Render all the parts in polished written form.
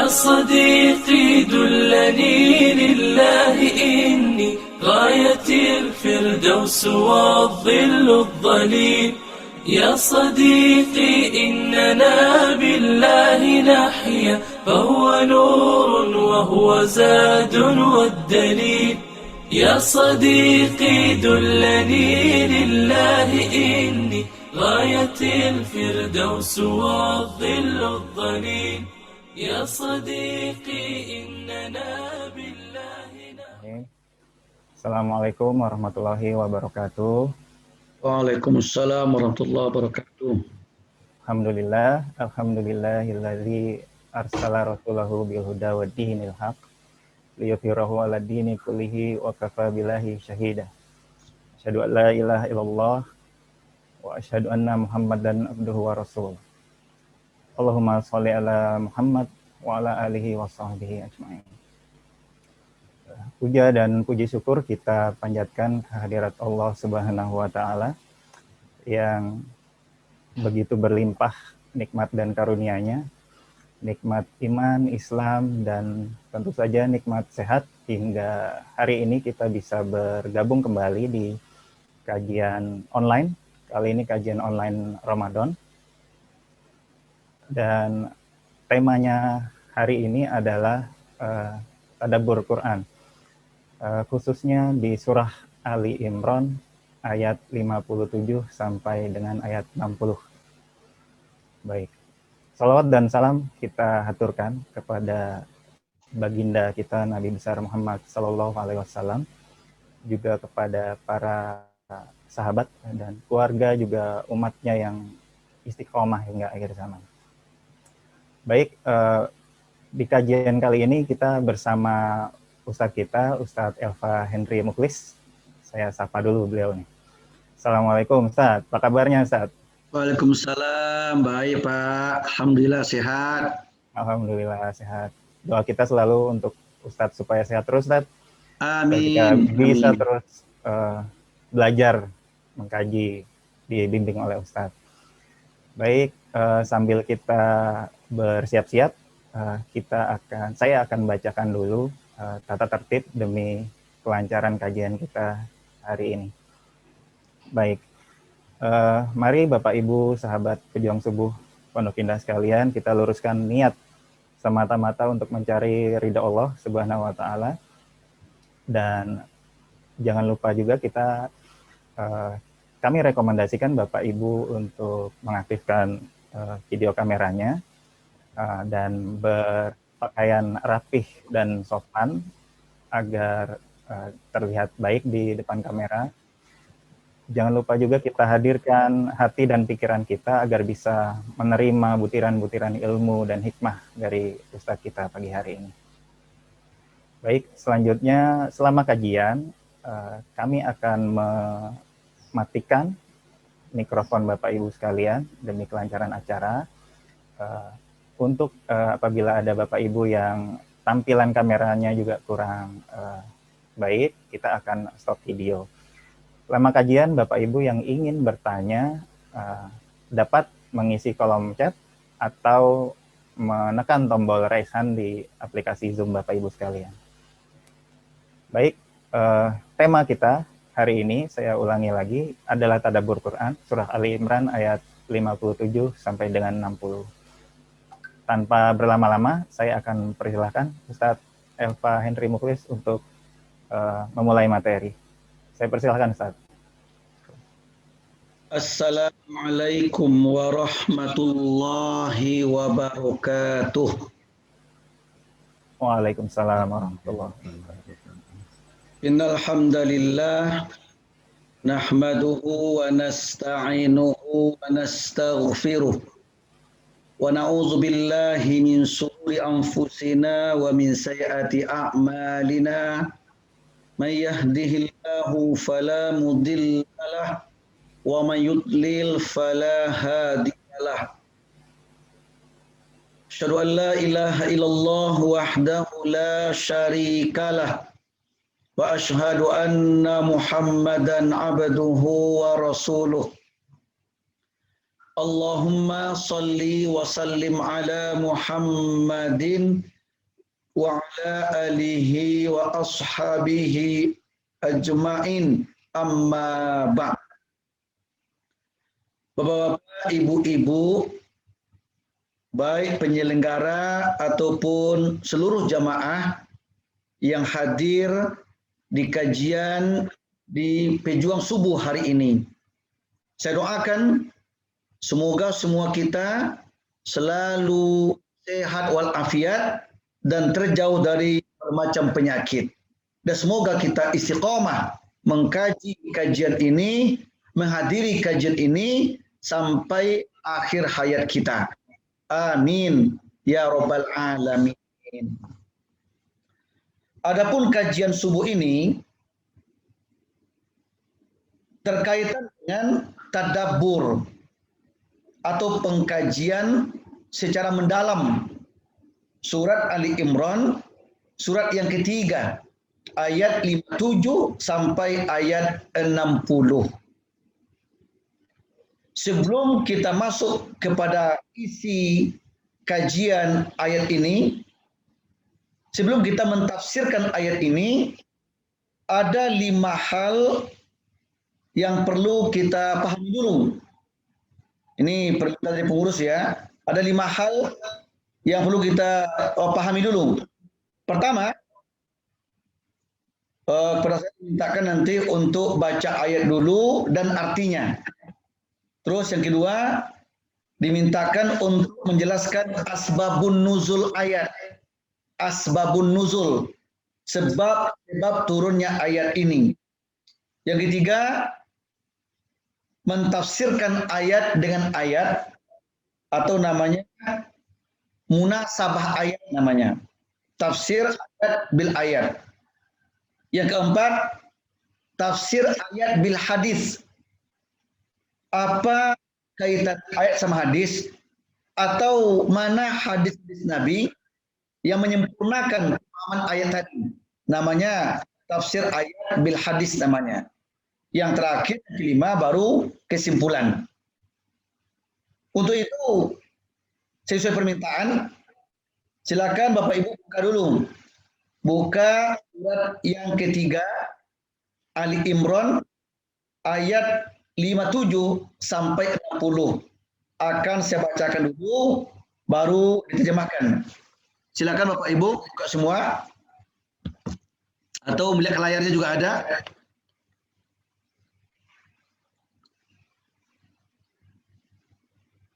يا صديقي دلني لله إني غاية الفردوس والظل الظليل. يا صديقي إننا بالله نحيا فهو نور وهو زاد والدليل. يا صديقي دلني لله إني غاية الفردوس والظل الظليل. يا صديقي إننا بالله نحيا. Assalamualaikum warahmatullahi wabarakatuh. Waalaikumsalam warahmatullahi wabarakatuh. Alhamdulillahilladzi arsala rasulahu bil huda wa dinil haq liyudhhirahu 'ala dini kullihi wa kafa billahi syahida. Asyhadu an la ilaha illallah wa asyhadu anna Muhammadan abduhu wa rasuluh. Allahumma shalli ala Muhammad wa ala alihi wa sahbihi ajmain. Puja dan puji syukur kita panjatkan kehadirat Allah Subhanahu wa taala yang begitu berlimpah nikmat dan karunia-Nya, nikmat iman, Islam, dan tentu saja nikmat sehat hingga hari ini kita bisa bergabung kembali di kajian online. Kali ini kajian online Ramadan. Dan temanya hari ini adalah tadabbur Quran. Khususnya di surah Ali Imran ayat 57 sampai dengan ayat 60. Baik. Salawat dan salam kita haturkan kepada baginda kita Nabi besar Muhammad sallallahu alaihi wasallam, juga kepada para sahabat dan keluarga juga umatnya yang istiqomah hingga akhir zaman. Baik, di kajian kali ini kita bersama Ustadz kita, Ustadz Elva Henry Mukhlis. Saya sapa dulu beliau nih. Assalamualaikum Ustadz, apa kabarnya Ustadz? Waalaikumsalam, baik Pak. Alhamdulillah sehat. Alhamdulillah sehat. Doa kita selalu untuk Ustadz supaya sehat terus Ustadz. Amin. Kita bisa Amin. terus belajar, mengkaji, dibimbing oleh Ustadz. Baik, sambil kita bersiap-siap, saya akan bacakan dulu tata tertib demi kelancaran kajian kita hari ini. Baik, mari Bapak Ibu sahabat pejuang subuh Pondok Indah sekalian, kita luruskan niat semata-mata untuk mencari ridha Allah Subhanahu wa taala. Dan jangan lupa juga kami rekomendasikan Bapak Ibu untuk mengaktifkan video kameranya dan berpakaian rapih dan sopan agar terlihat baik di depan kamera. Jangan lupa juga kita hadirkan hati dan pikiran kita agar bisa menerima butiran-butiran ilmu dan hikmah dari Ustadz kita pagi hari ini. Baik, selanjutnya selama kajian kami akan mematikan mikrofon Bapak Ibu sekalian demi kelancaran acara. Untuk apabila ada Bapak Ibu yang tampilan kameranya juga kurang baik, kita akan stop video. Selama kajian, Bapak Ibu yang ingin bertanya dapat mengisi kolom chat atau menekan tombol raise hand di aplikasi Zoom Bapak Ibu sekalian. Baik, tema kita hari ini saya ulangi lagi adalah tadabbur Quran, surah Ali Imran ayat 57 sampai dengan 60. Tanpa berlama-lama, saya akan persilahkan Ustadz Elva Henry Mukhlis untuk memulai materi. Saya persilahkan Ustadz. Assalamualaikum warahmatullahi wabarakatuh. Waalaikumsalam warahmatullahi wabarakatuh. Innal hamdalillah nahmaduhu wa nasta'inuhu wa nastaghfiruh. Wa na'udzu billahi min shururi anfusina wa min sayyiati a'malina. May yahdihillahu fala mudilla lahu wa may yudlil fala hadiya lahu. Asyhadu an la ilaha illallah wahdahu la syarika lahu wa asyhadu anna Muhammadan abduhu wa rasuluh. Allahumma salli wa sallim ala Muhammadin wa ala alihi wa ashabihi ajma'in, amma ba'd. Bapak-bapak, ibu-ibu, baik penyelenggara ataupun seluruh jamaah yang hadir di kajian di Pejuang Subuh hari ini. Saya doakan semoga semua kita selalu sehat walafiat dan terjauh dari bermacam penyakit. Dan semoga kita istiqomah mengkaji kajian ini, menghadiri kajian ini sampai akhir hayat kita. Amin ya rabbal alamin. Adapun kajian subuh ini terkaitan dengan tadabbur atau pengkajian secara mendalam surat Ali Imran, surat yang ketiga, ayat 57 sampai ayat 60. Sebelum kita masuk kepada isi kajian ayat ini, sebelum kita mentafsirkan ayat ini, ada 5 hal yang perlu kita pahami dulu. Ini permintaan dari pengurus ya. Ada 5 hal yang perlu kita pahami dulu. Pertama, kepada saya mintakan nanti untuk baca ayat dulu dan artinya. Terus yang kedua, dimintakan untuk menjelaskan asbabun nuzul ayat. Asbabun nuzul, sebab turunnya ayat ini. Yang ketiga, mentafsirkan ayat dengan ayat atau namanya munasabah ayat namanya. Tafsir ayat bil ayat. Yang keempat, tafsir ayat bil hadis. Apa kaitan ayat sama hadis atau mana hadis Nabi yang menyempurnakan pemahaman ayat tadi. Namanya tafsir ayat bil hadis namanya. Yang terakhir, kelima, baru kesimpulan. Untuk itu, sesuai permintaan, silakan Bapak Ibu buka dulu. Buka surat yang ketiga, Ali Imran, ayat 57 sampai 60. Akan saya bacakan dulu, baru diterjemahkan. Silakan Bapak Ibu buka semua. Atau melihat ke layarnya juga ada.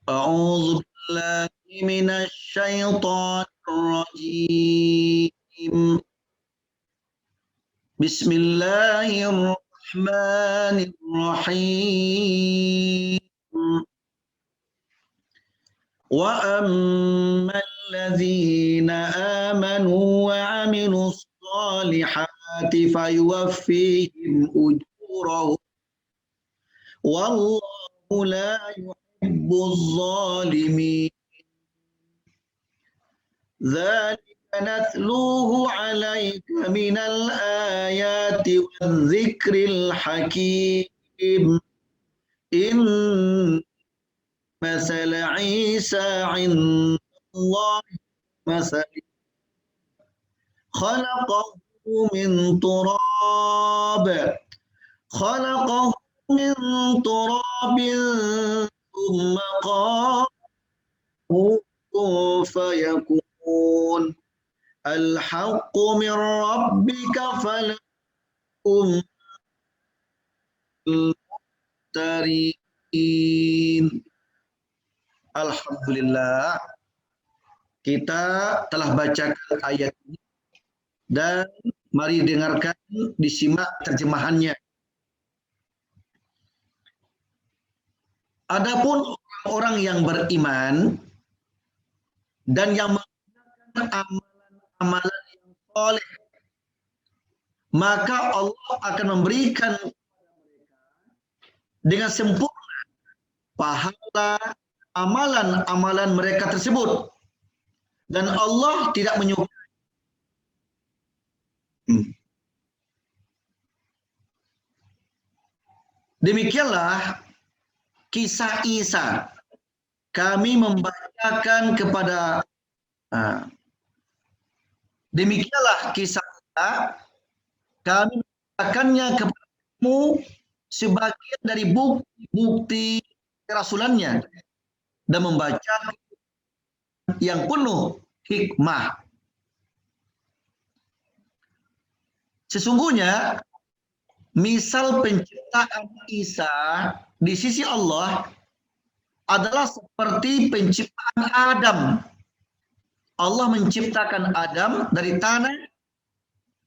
A'udzu billahi minasy syaithanir rajim. Bismillahirrahmanirrahim. Wa ammal ladzina amanu wa 'amilus shalihati fayuwaffihim ujurahum wallahu la الظالمين ذلك نتلوه عليك من الآيات والذكر الحكيم إن مثل عيسى عند الله مثل خلقه من تراب ثم قال فيكون الحق من ربك فلا المفترين. Alhamdulillah, kita telah bacakan ayat ini dan mari dengarkan, disimak terjemahannya. Adapun orang yang beriman dan yang mengerjakan amalan-amalan yang soleh, maka Allah akan memberikan dengan sempurna pahala amalan-amalan mereka tersebut, dan Allah tidak menyukai. Demikianlah kisah Isa. Kami membacakan kepada Demikianlah kisah kita, kami menceritakannya kepadamu sebagian dari bukti-bukti kerasulannya dan membaca yang penuh hikmah. Sesungguhnya misal penciptaan Isa di sisi Allah adalah seperti penciptaan Adam. Allah menciptakan Adam dari tanah,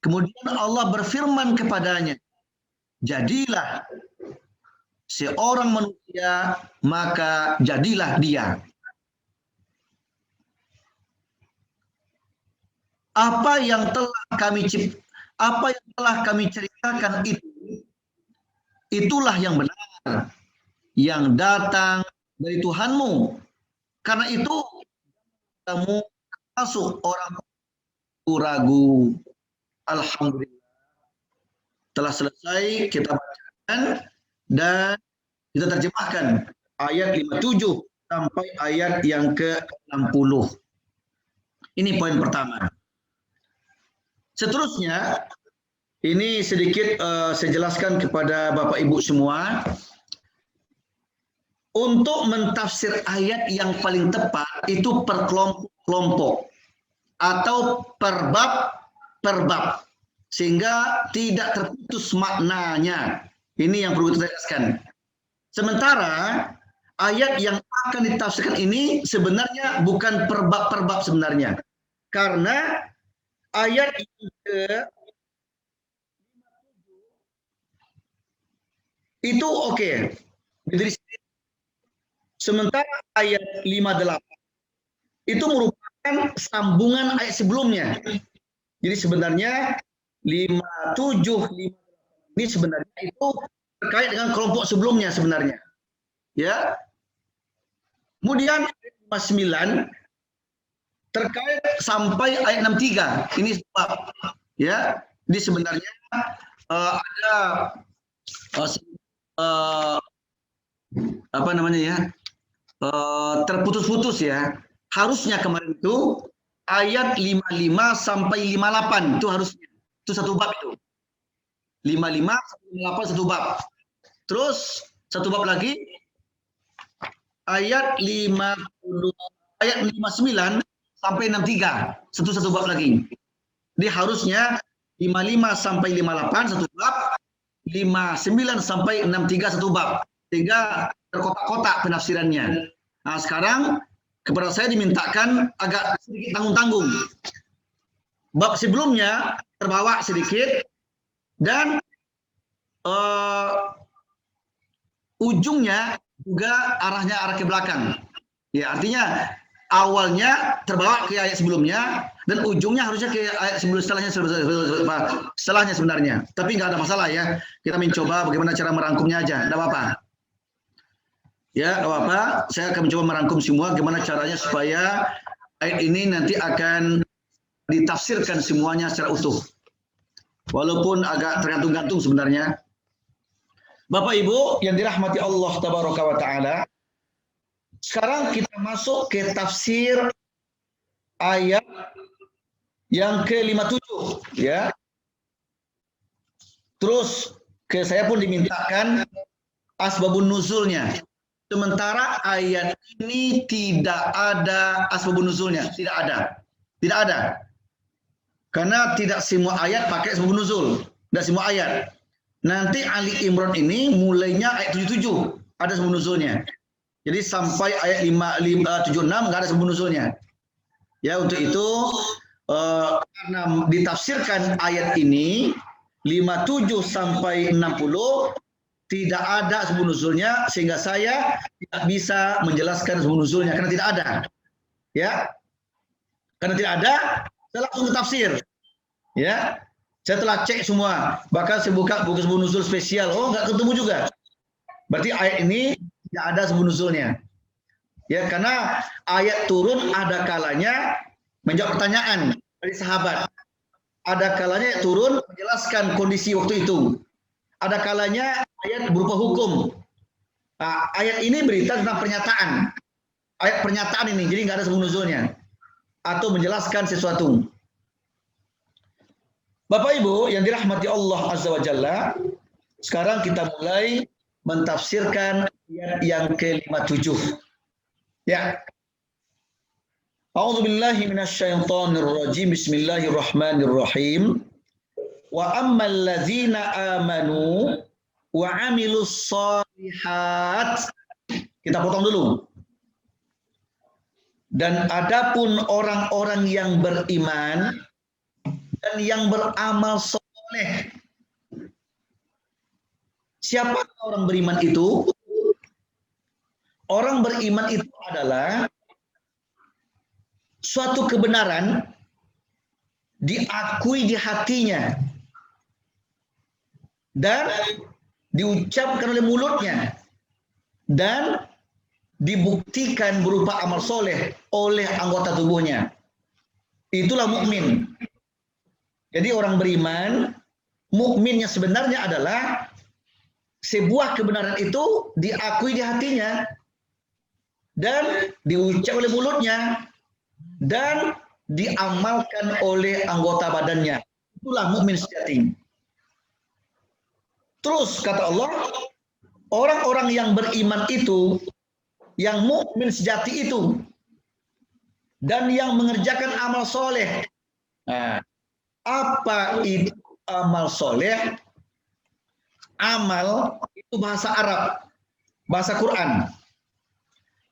kemudian Allah berfirman kepadanya, jadilah seorang manusia, maka jadilah dia. Apa yang telah kami ceritakan itulah yang benar, yang datang dari Tuhanmu. Karena itu kamu masuk orang ragu. Alhamdulillah. Telah selesai kita bacakan dan kita terjemahkan ayat 57 sampai ayat yang ke-60. Ini poin pertama. Seterusnya, ini sedikit saya jelaskan kepada Bapak Ibu semua. Untuk mentafsir ayat yang paling tepat itu per kelompok atau per bab, sehingga tidak terputus maknanya. Ini yang perlu kita jelaskan. Sementara ayat yang akan ditafsirkan ini sebenarnya bukan per bab sebenarnya. Karena ayat itu oke. Sementara ayat 58 itu merupakan sambungan ayat sebelumnya. Jadi sebenarnya 57 ini sebenarnya itu terkait dengan kelompok sebelumnya sebenarnya. Ya. Kemudian ayat 59 terkait sampai ayat 63. Ini sebab ya. Jadi sebenarnya ada apa namanya ya? Terputus-putus ya. Harusnya kemarin itu ayat 55 sampai 58 itu harusnya. Itu satu bab itu. 55 sampai 58 satu bab. Terus satu bab lagi ayat 59 sampai 63 satu bab lagi. Jadi harusnya 55 sampai 58 satu bab, 59 sampai 63 satu bab. Sehingga terkotak-kotak penafsirannya. Nah, sekarang kepada saya dimintakan agak sedikit tanggung-tanggung. Bab sebelumnya terbawa sedikit dan ujungnya juga arahnya arah ke belakang. Ya, artinya awalnya terbawa ke ayat sebelumnya dan ujungnya harusnya ke ayat setelahnya sebenarnya. Tapi nggak ada masalah ya. Kita mencoba bagaimana cara merangkumnya aja, nggak apa-apa. Ya, nggak apa-apa. Saya akan mencoba merangkum semua gimana caranya supaya ayat ini nanti akan ditafsirkan semuanya secara utuh. Walaupun agak tergantung-gantung sebenarnya. Bapak Ibu yang dirahmati Allah Tabaraka wa Ta'ala, sekarang kita masuk ke tafsir ayat yang ke-57 ya. Terus saya pun dimintakan asbabun nuzulnya. Sementara ayat ini tidak ada asbabun nuzulnya, tidak ada. Tidak ada. Karena tidak semua ayat pakai asbabun nuzul, tidak semua ayat. Nanti Ali Imran ini mulainya ayat 77 ada asbabun nuzulnya. Jadi sampai ayat 76 nggak ada asbabun nuzulnya. Ya, untuk itu karena ditafsirkan ayat ini 57 sampai 60 tidak ada asbabun nuzulnya, sehingga saya tidak bisa menjelaskan asbabun nuzulnya karena tidak ada. Ya. Karena tidak ada, saya langsung ke tafsir. Ya. Saya telah cek semua, bahkan saya buka buku asbabun nuzul spesial. Oh, nggak ketemu juga. Berarti ayat ini tidak ada asbabun nuzulnya. Ya, karena ayat turun ada kalanya menjawab pertanyaan dari sahabat. Ada kalanya turun menjelaskan kondisi waktu itu. Ada kalanya ayat berupa hukum. Nah, ayat ini berita tentang pernyataan. Ayat pernyataan ini, jadi nggak ada asbabun nuzulnya. Atau menjelaskan sesuatu. Bapak Ibu yang dirahmati Allah Azza wa Jalla, sekarang kita mulai mentafsirkan ayat yang ke-57. Ya. A'udzubillahi minasyaitonir rajim. Bismillahirrahmanirrahim. Wa ammal ladzina amanu wa 'amilus shalihat. Kita potong dulu. Dan adapun orang-orang yang beriman dan yang beramal soleh. Siapa orang beriman itu? Orang beriman itu adalah suatu kebenaran diakui di hatinya dan diucapkan oleh mulutnya dan dibuktikan berupa amal soleh oleh anggota tubuhnya. Itulah mukmin. Jadi orang beriman, mukminnya sebenarnya adalah sebuah kebenaran itu diakui di hatinya dan diucap oleh mulutnya dan diamalkan oleh anggota badannya. Itulah mukmin sejati. Terus kata Allah, orang-orang yang beriman itu, yang mukmin sejati itu, dan yang mengerjakan amal soleh. Nah, apa itu amal soleh? Amal itu bahasa Arab, bahasa Quran.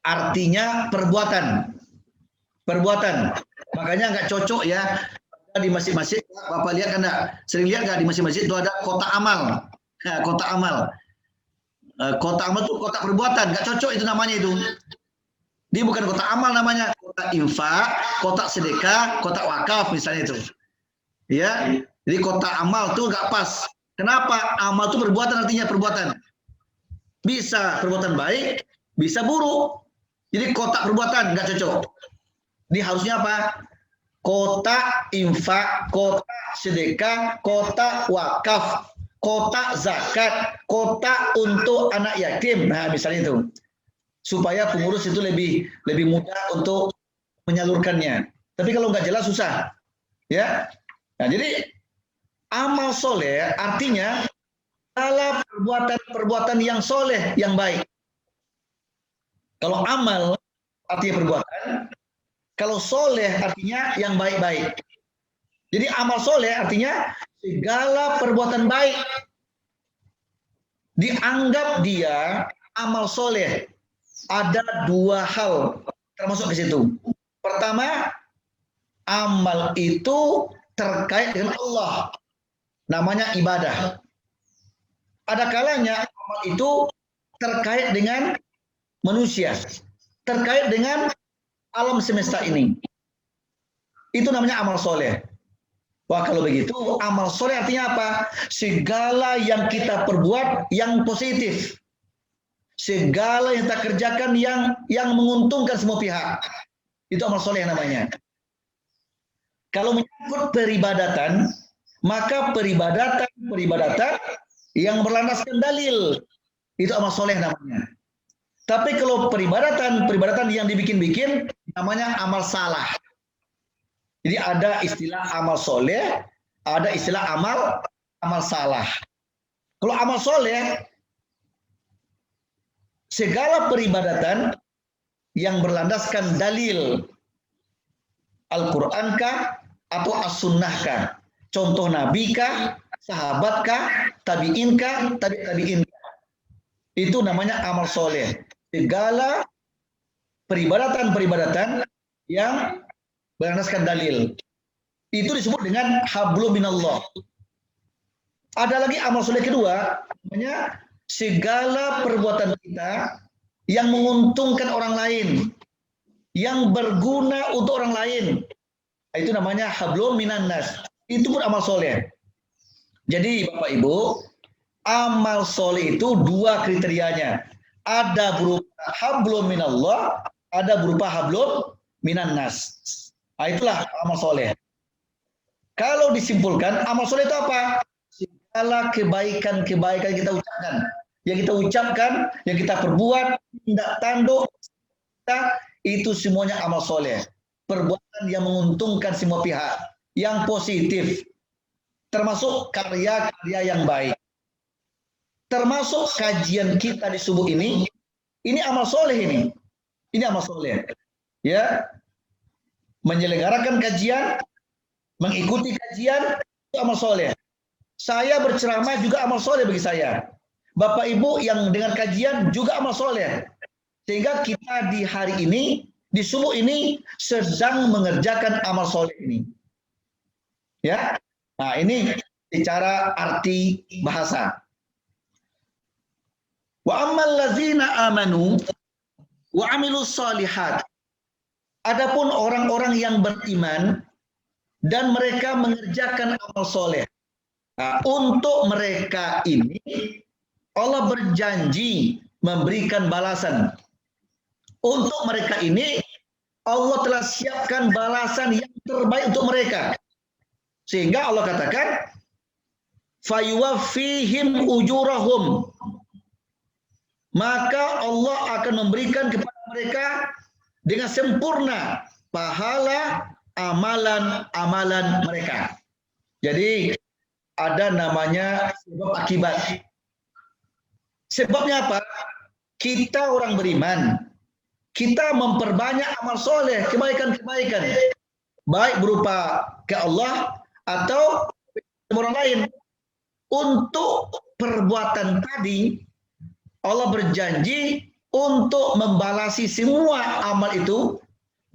Artinya perbuatan. Perbuatan. Makanya nggak cocok ya di masjid-masjid. Bapak lihat kan enggak? Sering lihat nggak di masjid-masjid itu ada kotak amal. Nah, kotak amal. Kotak amal itu kotak perbuatan. Nggak cocok itu namanya itu. Dia bukan kotak amal namanya. Kotak infak, kotak sedekah, kotak wakaf misalnya itu. Ya, jadi kotak amal tuh nggak pas. Kenapa? Amal itu perbuatan, artinya perbuatan. Bisa perbuatan baik, bisa buruk. Jadi kotak perbuatan nggak cocok. Ini harusnya apa? Kotak infak, kotak sedekah, kotak wakaf, kotak zakat, kotak untuk anak yatim. Nah, misalnya itu. Supaya pengurus itu lebih mudah untuk menyalurkannya. Tapi kalau nggak jelas susah. Ya. Nah, jadi amal soleh artinya adalah perbuatan-perbuatan yang soleh, yang baik. Kalau amal artinya perbuatan, kalau soleh artinya yang baik-baik. Jadi amal soleh artinya segala perbuatan baik. Dianggap dia amal soleh. Ada dua hal termasuk di situ. Pertama, amal itu terkait dengan Allah. Namanya ibadah. Ada kalanya amal itu terkait dengan manusia. Terkait dengan alam semesta ini. Itu namanya amal soleh. Wah, kalau begitu amal soleh artinya apa? Segala yang kita perbuat yang positif. Segala yang kita kerjakan yang menguntungkan semua pihak. Itu amal soleh namanya. Kalau menyangkut peribadatan, maka peribadatan yang berlandaskan dalil, itu amal soleh namanya. Tapi kalau peribadatan yang dibikin-bikin, namanya amal salah. Jadi ada istilah amal soleh, ada istilah amal salah. Kalau amal soleh, segala peribadatan yang berlandaskan dalil, Al-Quran kah atau As-Sunnah kah? Contoh Nabi kah, sahabat kah, tabi'in kah, tabi'in kah? Itu namanya amal soleh. Segala peribadatan yang berlandaskan dalil. Itu disebut dengan hablum minallah. Ada lagi amal soleh kedua, namanya segala perbuatan kita yang menguntungkan orang lain, yang berguna untuk orang lain. Itu namanya hablum minan nas. Itu pun amal soleh. Jadi Bapak Ibu, amal soleh itu dua kriterianya. Ada berupa hablum minallah, ada berupa hablum minan nas. Nah, itulah amal soleh. Kalau disimpulkan, amal soleh itu apa? Segala kebaikan-kebaikan kita ucapkan. Yang kita ucapkan, yang kita perbuat, tindak tanduk, itu semuanya amal soleh. Perbuatan yang menguntungkan semua pihak, yang positif. termasuk karya-karya yang baik. Termasuk kajian kita di subuh ini amal soleh ini. Ini amal soleh. Ya, menyelenggarakan kajian, mengikuti kajian, itu amal soleh. Saya berceramah juga amal soleh bagi saya. Bapak Ibu yang dengar kajian juga amal soleh. Sehingga kita di hari ini, di subuh ini sedang mengerjakan amal soleh ini. Ya, nah ini secara arti bahasa. Wa ammal ladzina amanu wa amilus solihat. Adapun orang-orang yang beriman dan mereka mengerjakan amal soleh. Nah, untuk mereka ini Allah berjanji memberikan balasan. Untuk mereka ini Allah telah siapkan balasan yang terbaik untuk mereka. Sehingga Allah katakan fayuwaffihim ujurahum. Maka Allah akan memberikan kepada mereka dengan sempurna pahala amalan-amalan mereka. Jadi ada namanya sebab akibat. Sebabnya apa? Kita orang beriman, kita memperbanyak amal soleh, kebaikan-kebaikan, baik berupa ke Allah atau orang lain. Untuk perbuatan tadi Allah berjanji untuk membalasi semua amal itu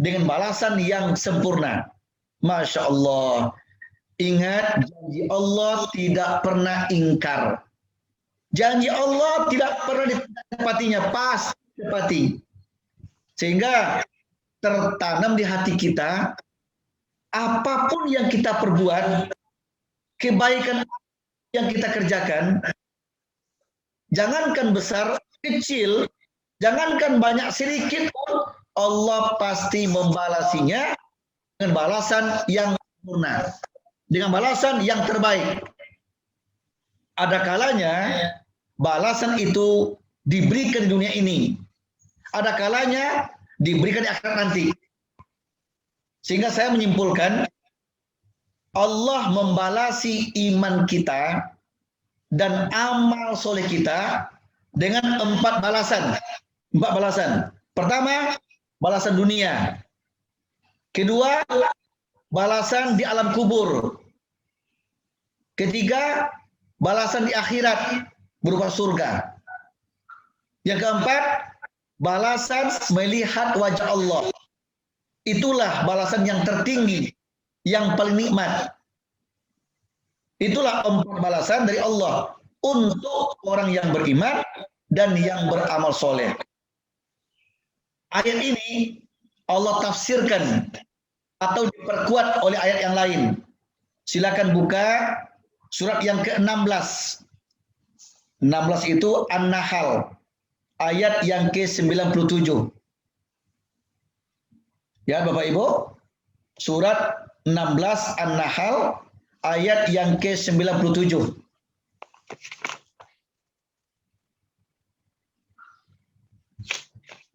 dengan balasan yang sempurna. Masya Allah. Ingat, janji Allah tidak pernah ingkar. Janji Allah tidak pernah ditepatinya, pasti ditepati. Sehingga tertanam di hati kita, apapun yang kita perbuat, kebaikan yang kita kerjakan, jangankan besar, kecil, jangankan banyak, sedikit pun Allah pasti membalasinya dengan balasan yang sempurna, dengan balasan yang terbaik. Ada kalanya balasan itu diberikan di dunia ini, ada kalanya diberikan di akhirat nanti. Sehingga saya menyimpulkan Allah membalasi iman kita dan amal soleh kita dengan 4 balasan. 4 balasan. Pertama, balasan dunia. Kedua, balasan di alam kubur. Ketiga, balasan di akhirat berupa surga. Yang keempat, balasan melihat wajah Allah. Itulah balasan yang tertinggi, yang paling nikmat. Itulah 4 balasan dari Allah untuk orang yang beriman dan yang beramal soleh. Ayat ini Allah tafsirkan atau diperkuat oleh ayat yang lain. Silakan buka surat yang ke-16. 16 itu An-Nahl, ayat yang ke-97. Ya Bapak Ibu, surat 16 An-Nahl, ayat yang ke-97.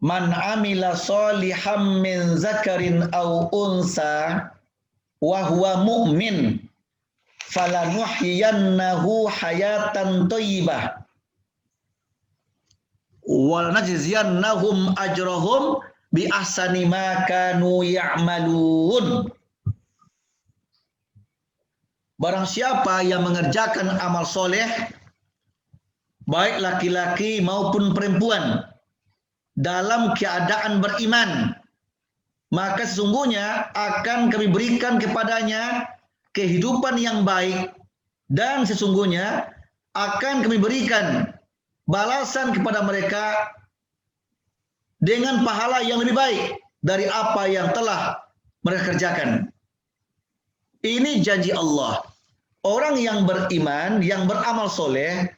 Man amila soliham min zakarin aw unsa wa huwa mu'min falanuhyiyannahu hayatan thayyibah wa najziyannahum ajrahum bi ahsani ma kanu ya'malun. Barang siapa yang mengerjakan amal soleh, baik laki-laki maupun perempuan, dalam keadaan beriman, maka sesungguhnya akan kami berikan kepadanya kehidupan yang baik, dan sesungguhnya akan kami berikan balasan kepada mereka dengan pahala yang lebih baik dari apa yang telah mereka kerjakan. Ini janji Allah. Orang yang beriman, yang beramal soleh,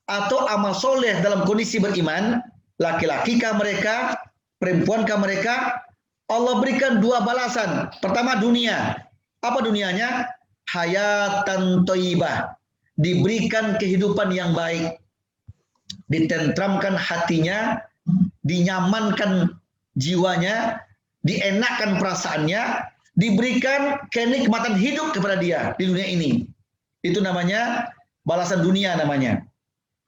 atau amal soleh dalam kondisi beriman, laki-laki kah mereka, perempuan kah mereka, Allah berikan 2 balasan. Pertama dunia. Apa dunianya? Hayatan thayyibah. Diberikan kehidupan yang baik. Ditentramkan hatinya, dinyamankan jiwanya, dienakkan perasaannya, diberikan kenikmatan hidup kepada dia di dunia ini. Itu namanya balasan dunia namanya.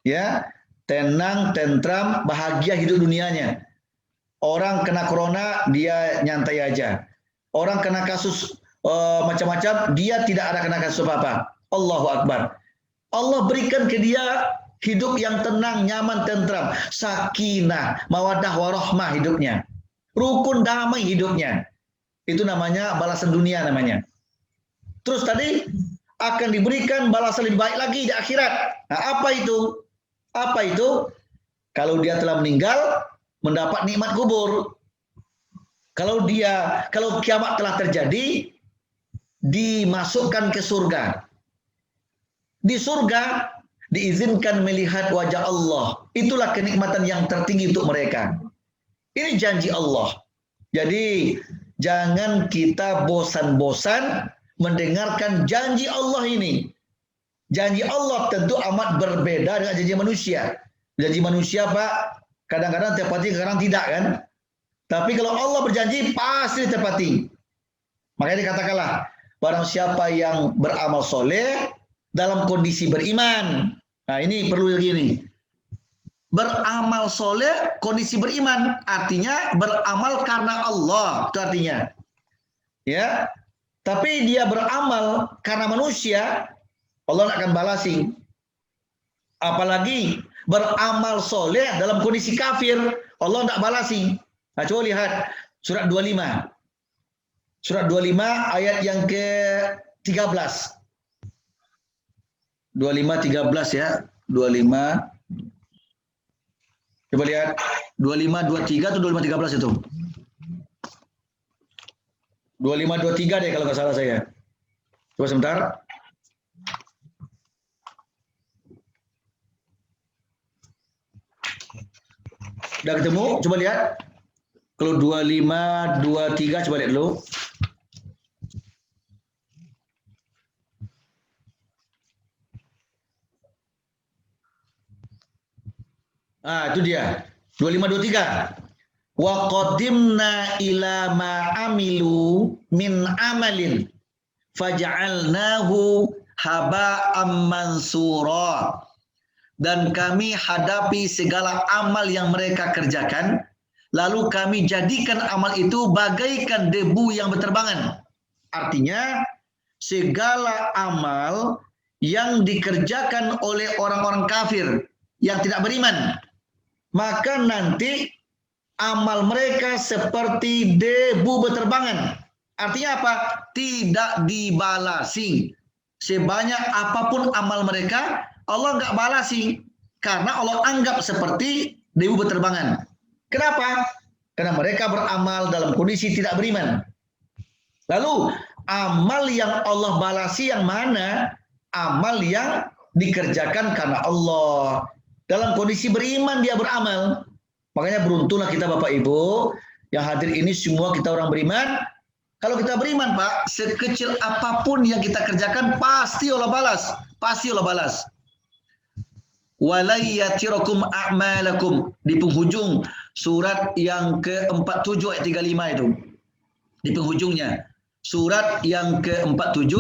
Ya, tenang, tentram, bahagia hidup dunianya. Orang kena corona, dia nyantai aja. Orang kena kasus macam-macam, dia tidak ada kena kasus apa-apa. Allahu Akbar. Allah berikan ke dia hidup yang tenang, nyaman, tentram, sakinah, mawaddah warahmah hidupnya. Rukun damai hidupnya. Itu namanya balasan dunia namanya. Terus tadi akan diberikan balasan lebih baik lagi di akhirat. Nah, apa itu? Apa itu? Kalau dia telah meninggal, mendapat nikmat kubur. Kalau kiamat telah terjadi, dimasukkan ke surga. Di surga diizinkan melihat wajah Allah. Itulah kenikmatan yang tertinggi untuk mereka. Ini janji Allah. Jadi jangan kita bosan-bosan mendengarkan janji Allah ini. Janji Allah tentu amat berbeda dengan janji manusia. Janji manusia, Pak, kadang-kadang tepati, kadang tidak kan. Tapi kalau Allah berjanji pasti ditepati. Makanya dikatakanlah, barang siapa yang beramal soleh dalam kondisi beriman. Nah, ini perlu begini. Beramal soleh kondisi beriman, artinya beramal karena Allah, itu artinya. Ya. Tapi dia beramal karena manusia, Allah akan balasi. Apalagi beramal soleh dalam kondisi kafir, Allah tidak balasi. Nah, coba lihat surat 25. Surat 25 ayat yang ke-13. 25:13 ya. 25. Coba lihat 25:23 atau 25:13 itu. 25:23 deh kalau nggak salah saya. Coba sebentar. Udah ketemu? Coba lihat. Kalau 25:23 coba lihat dulu. Ah, itu dia. 25:23. Wa qadimna ila ma amilu min amalin faj'alnahu haba'am mansura. Dan kami hadapi segala amal yang mereka kerjakan, lalu kami jadikan amal itu bagaikan debu yang berterbangan. Artinya, segala amal yang dikerjakan oleh orang-orang kafir yang tidak beriman, maka nanti amal mereka seperti debu berterbangan. Artinya apa? Tidak dibalasi. Sebanyak apapun amal mereka, Allah nggak balasi. Karena Allah anggap seperti debu berterbangan. Kenapa? Karena mereka beramal dalam kondisi tidak beriman. Lalu, amal yang Allah balasi yang mana? Amal yang dikerjakan karena Allah. Dalam kondisi beriman dia beramal. Makanya beruntunglah kita Bapak Ibu yang hadir ini semua kita orang beriman. Kalau kita beriman Pak, sekecil apapun yang kita kerjakan pasti Allah balas. Pasti Allah balas. Walayyatirakum a'malakum. Di penghujung surat yang ke-47 ayat 35 itu. Di penghujungnya. Surat yang ke-47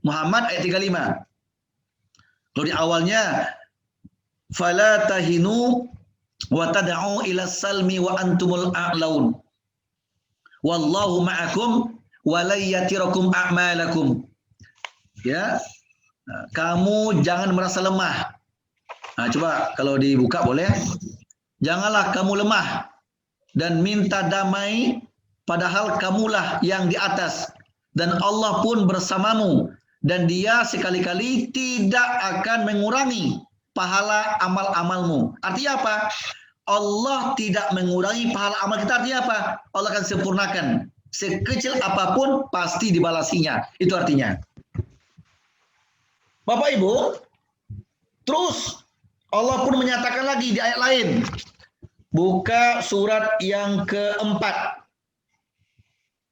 Muhammad ayat 35. Kalau di awalnya fala tahinu wa tad'u ila salmi wa antumul a'laun wallahu ma'akum wa la yatirakum a'malakum. Ya, kamu jangan merasa lemah. Nah, coba kalau dibuka boleh. Janganlah kamu lemah dan minta damai padahal kamulah yang di atas dan Allah pun bersamamu dan dia sekali-kali tidak akan mengurangi pahala amal-amalmu. Artinya apa? Allah tidak mengurangi pahala amal kita. Artinya apa? Allah akan sempurnakan. Sekecil apapun pasti dibalasinya. Itu artinya. Bapak Ibu, terus Allah pun menyatakan lagi di ayat lain. Buka surat yang keempat.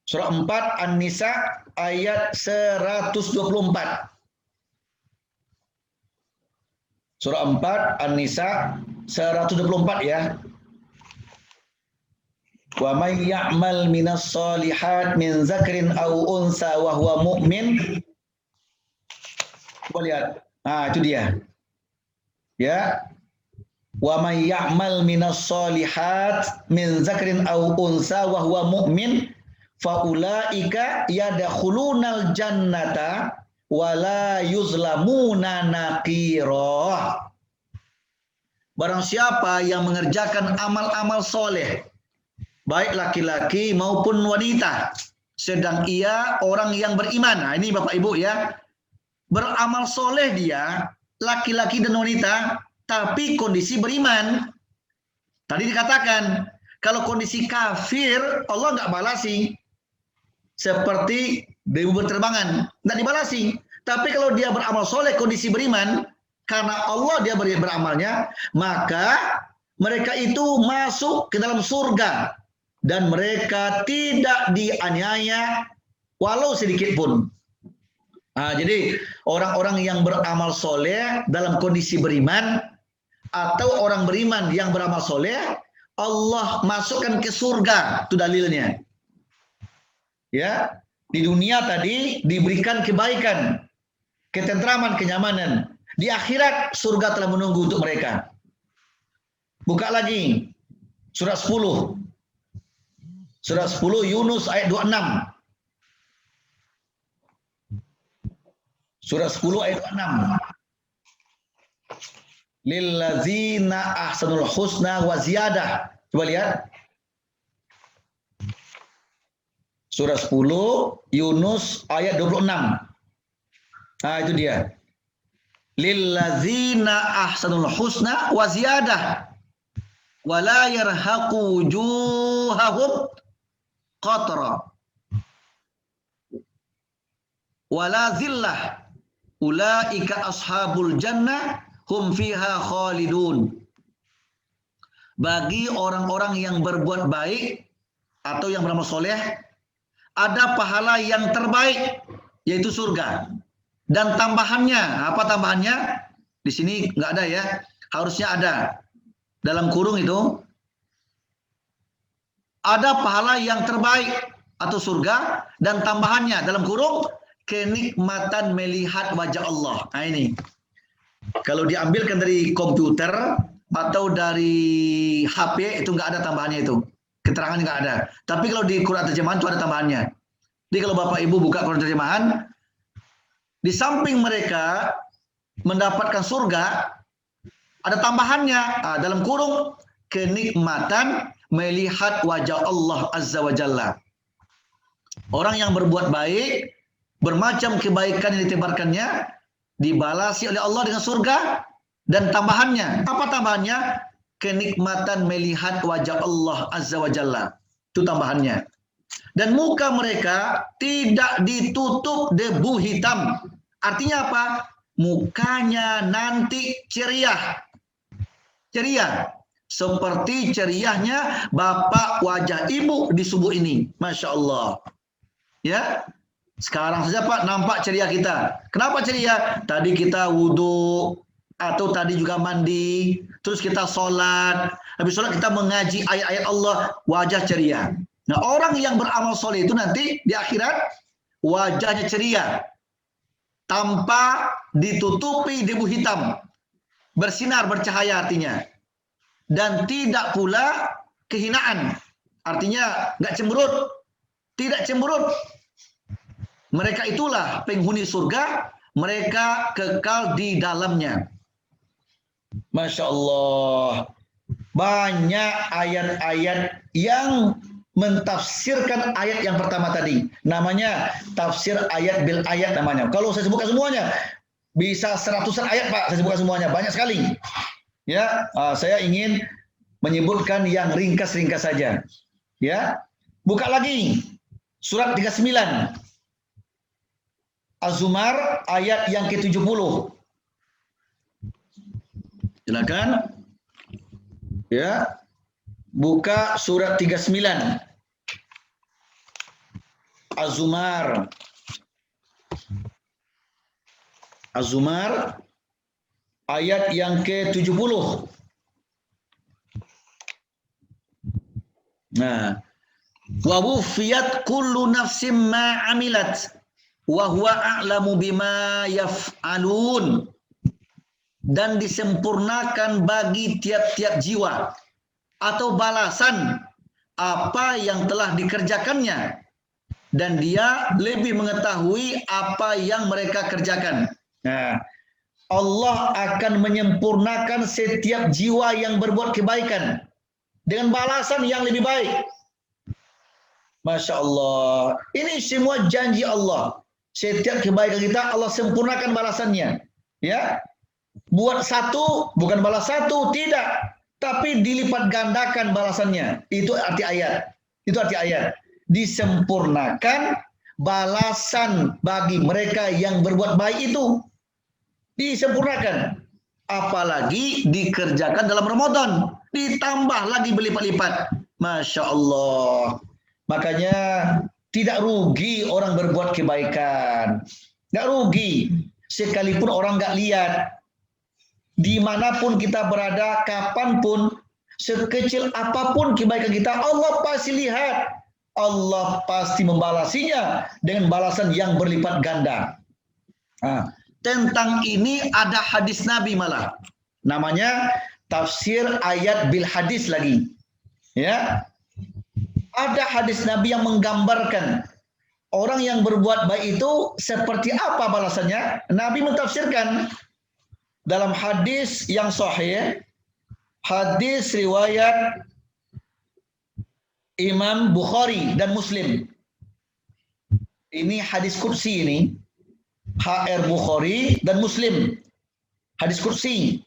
Surah 4 An-Nisa ayat 124. Surah 4 An-Nisa 124 ya. Wa may ya'mal minas solihat min zakrin aw unsa wa huwa mu'min Coba lihat. Nah, itu dia. Ya. Wa may ya'mal minas solihat min zakrin aw unsa wa huwa mu'min faulaika yadkhulunal jannata wala yuzlamuna naqira. Barang siapa yang mengerjakan amal-amal soleh, baik laki-laki maupun wanita, sedang ia orang yang beriman. Nah, ini Bapak Ibu ya, beramal soleh dia, laki-laki dan wanita, tapi kondisi beriman. Tadi dikatakan, kalau kondisi kafir, Allah nggak balasi. Seperti debu berterbangan, nggak dibalasi. Tapi kalau dia beramal soleh, kondisi beriman, karena Allah dia beramalnya, maka mereka itu masuk ke dalam surga. Dan mereka tidak dianiaya walau sedikit pun. Nah, jadi orang-orang yang beramal soleh dalam kondisi beriman, atau orang beriman yang beramal soleh, Allah masukkan ke surga. Itu dalilnya. Ya, di dunia tadi diberikan kebaikan, ketentraman, kenyamanan. Di akhirat surga telah menunggu untuk mereka. Buka lagi surat 10. Surat 10 Yunus ayat 26. Surat 10 ayat 26. Lillazina ahsanul husna wa ziyadah. Coba lihat. Surah 10 Yunus ayat 26. Nah, itu dia. Lillazina ahsanul husna wa ziyadah. Wa la yarhaqu wujuhahum qatra. Wa la zillah. Ulaika ashabul jannah hum fiha khalidun. Bagi orang-orang yang berbuat baik atau yang beramal soleh, ada pahala yang terbaik, yaitu surga. Dan tambahannya, apa tambahannya? Di sini nggak ada ya, harusnya ada. Dalam kurung itu, ada pahala yang terbaik atau surga, dan tambahannya dalam kurung, kenikmatan melihat wajah Allah. Nah ini. Kalau diambilkan dari komputer atau dari HP itu nggak ada tambahannya itu. Keterangan nggak ada. Tapi kalau di Quran terjemahan itu ada tambahannya. Jadi kalau Bapak Ibu buka Quran terjemahan, di samping mereka mendapatkan surga, ada tambahannya. Nah, dalam kurung, kenikmatan melihat wajah Allah Azza wa Jalla. Orang yang berbuat baik, bermacam kebaikan yang ditebarkannya, dibalasi oleh Allah dengan surga, dan tambahannya. Apa tambahannya? Kenikmatan melihat wajah Allah Azza wa Jalla. Itu tambahannya. Dan muka mereka tidak ditutup debu hitam. Artinya apa? Mukanya nanti ceria. Ceria. Seperti ceriahnya bapak wajah ibu di subuh ini. Masya Allah. Ya. Sekarang saja Pak nampak ceria kita. Kenapa ceria? Tadi kita wudhu, atau tadi juga mandi, terus kita sholat. Habis sholat kita mengaji ayat-ayat Allah, wajah ceria. Nah, orang yang beramal soleh itu nanti di akhirat wajahnya ceria, tanpa ditutupi debu hitam, bersinar, bercahaya artinya. Dan tidak pula kehinaan, artinya nggak cemberut, tidak cemberut. Mereka itulah penghuni surga, mereka kekal di dalamnya. Masya Allah. Banyak ayat-ayat yang mentafsirkan ayat yang pertama tadi. Namanya tafsir ayat bil ayat namanya. Kalau saya sebutkan semuanya, bisa 100-an ayat Pak, saya sebutkan semuanya. Banyak sekali. Ya, saya ingin menyebutkan yang ringkas-ringkas saja. Ya, buka lagi. Surat 39. Az-Zumar ayat yang ke-70. Silakan. Ya. Buka surat 39. Az-Zumar. Az-Zumar ayat yang ke-70. Nah, wa wufiyat kullu nafsim ma amilat wa huwa a'lamu bima yaf'alun, dan disempurnakan bagi tiap-tiap jiwa atau balasan apa yang telah dikerjakannya, dan dia lebih mengetahui apa yang mereka kerjakan. Nah, Allah akan menyempurnakan setiap jiwa yang berbuat kebaikan dengan balasan yang lebih baik. Masya Allah, ini semua janji Allah. Setiap kebaikan kita Allah sempurnakan balasannya. Ya, buat satu bukan balas satu, tidak, tapi dilipat gandakan balasannya. Itu arti ayat. Itu arti ayat. Disempurnakan balasan bagi mereka yang berbuat baik itu. Disempurnakan. Apalagi dikerjakan dalam Ramadan. Ditambah lagi berlipat-lipat. Masya Allah. Makanya tidak rugi orang berbuat kebaikan. Tidak rugi. Sekalipun orang nggak lihat. Dimanapun kita berada, kapanpun, sekecil apapun kebaikan kita, Allah pasti lihat. Allah pasti membalasinya dengan balasan yang berlipat ganda. Nah, tentang ini ada hadis Nabi malah. Namanya tafsir ayat bil hadis lagi. Ya. Ada hadis Nabi yang menggambarkan orang yang berbuat baik itu seperti apa balasannya. Nabi mentafsirkan dalam hadis yang sahih, hadis riwayat Imam Bukhari dan Muslim. Ini hadis kursi ini. HR Bukhari dan Muslim. Hadis kursi.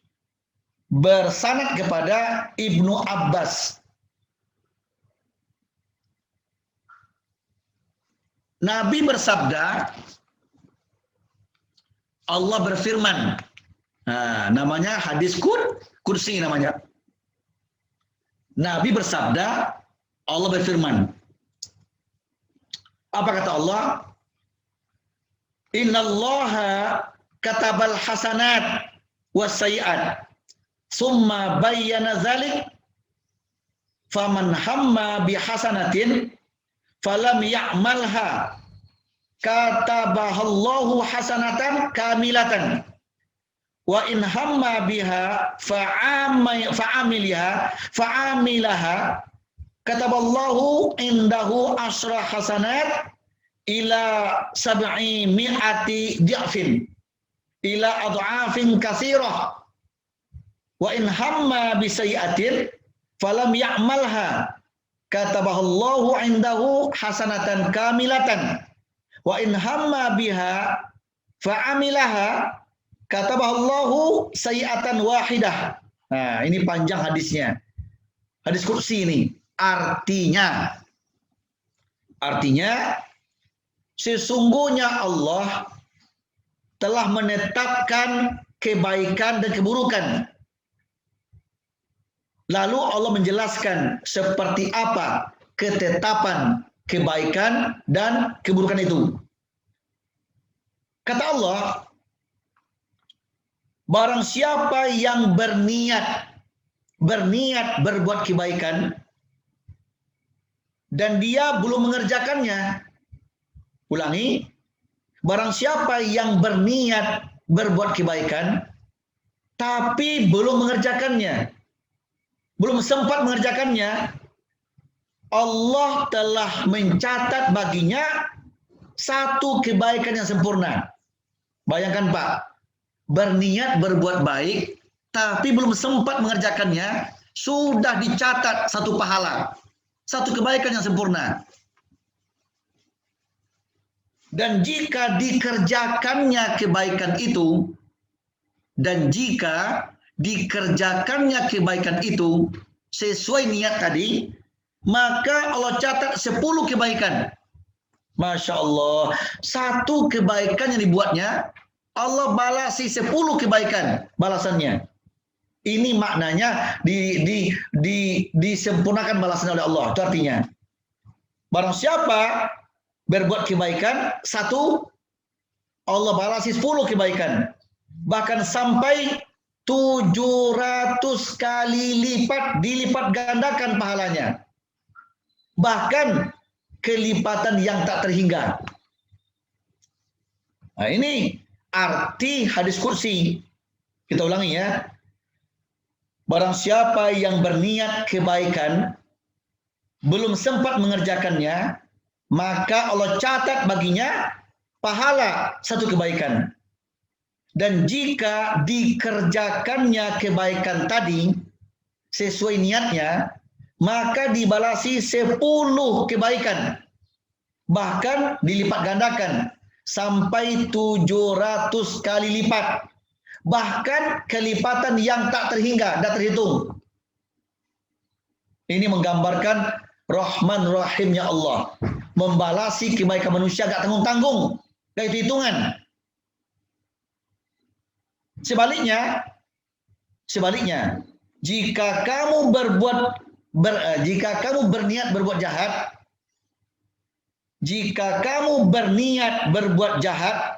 Bersanad kepada Ibnu Abbas. Nabi bersabda, Allah berfirman. Nah, namanya hadis kursi namanya. Nabi bersabda, Allah berfirman. Apa kata Allah? Innallaha katabal hasanat wassayiat. Summa bayyana dzalik faman hamma bihasanatin falam ya'malha katabahallahu hasanatan kamilatan wa in hamma biha fa'amilaha kataballahu indahu asra hasanat ila sab'i mi'ati di'fin ila ad'afin katsirah wa in hamma bisayi'atin falam ya'malha katabahallahu indahu hasanatan kamilatan wa in hamma biha fa'amilaha katabahallahu sayi'atan wahidah. Nah, ini panjang hadisnya. Hadis kursi ini. Artinya sesungguhnya Allah telah menetapkan kebaikan dan keburukan. Lalu Allah menjelaskan seperti apa ketetapan kebaikan dan keburukan itu. Kata Allah, barang siapa yang berniat berbuat kebaikan dan dia belum mengerjakannya. Ulangi, barang siapa yang berniat berbuat kebaikan tapi belum mengerjakannya, belum sempat mengerjakannya, Allah telah mencatat baginya satu kebaikan yang sempurna. Bayangkan Pak, berniat berbuat baik, tapi belum sempat mengerjakannya, sudah dicatat satu pahala, satu kebaikan yang sempurna. Dan jika dikerjakannya kebaikan itu, sesuai niat tadi, maka Allah catat 10 kebaikan. Masya Allah, satu kebaikan yang dibuatnya, Allah balasi 10 kebaikan balasannya. Ini maknanya disempurnakan balasan oleh Allah. Itu artinya, barang siapa berbuat kebaikan, satu, Allah balasi 10 kebaikan. Bahkan sampai 700 kali lipat, dilipat gandakan pahalanya. Bahkan kelipatan yang tak terhingga. Nah, ini arti hadis kursi. Kita ulangi ya. Barang siapa yang berniat kebaikan, belum sempat mengerjakannya, maka Allah catat baginya pahala satu kebaikan. Dan jika dikerjakannya kebaikan tadi sesuai niatnya, maka dibalasi 10 kebaikan. Bahkan dilipat gandakan sampai 700 kali lipat. Bahkan kelipatan yang tak terhingga, tak terhitung. Ini menggambarkan Rahman Rahimnya Allah. Membalasi kebaikan manusia gak tanggung-tanggung, gak hitung-hitungan. Sebaliknya, jika kamu berniat berbuat jahat,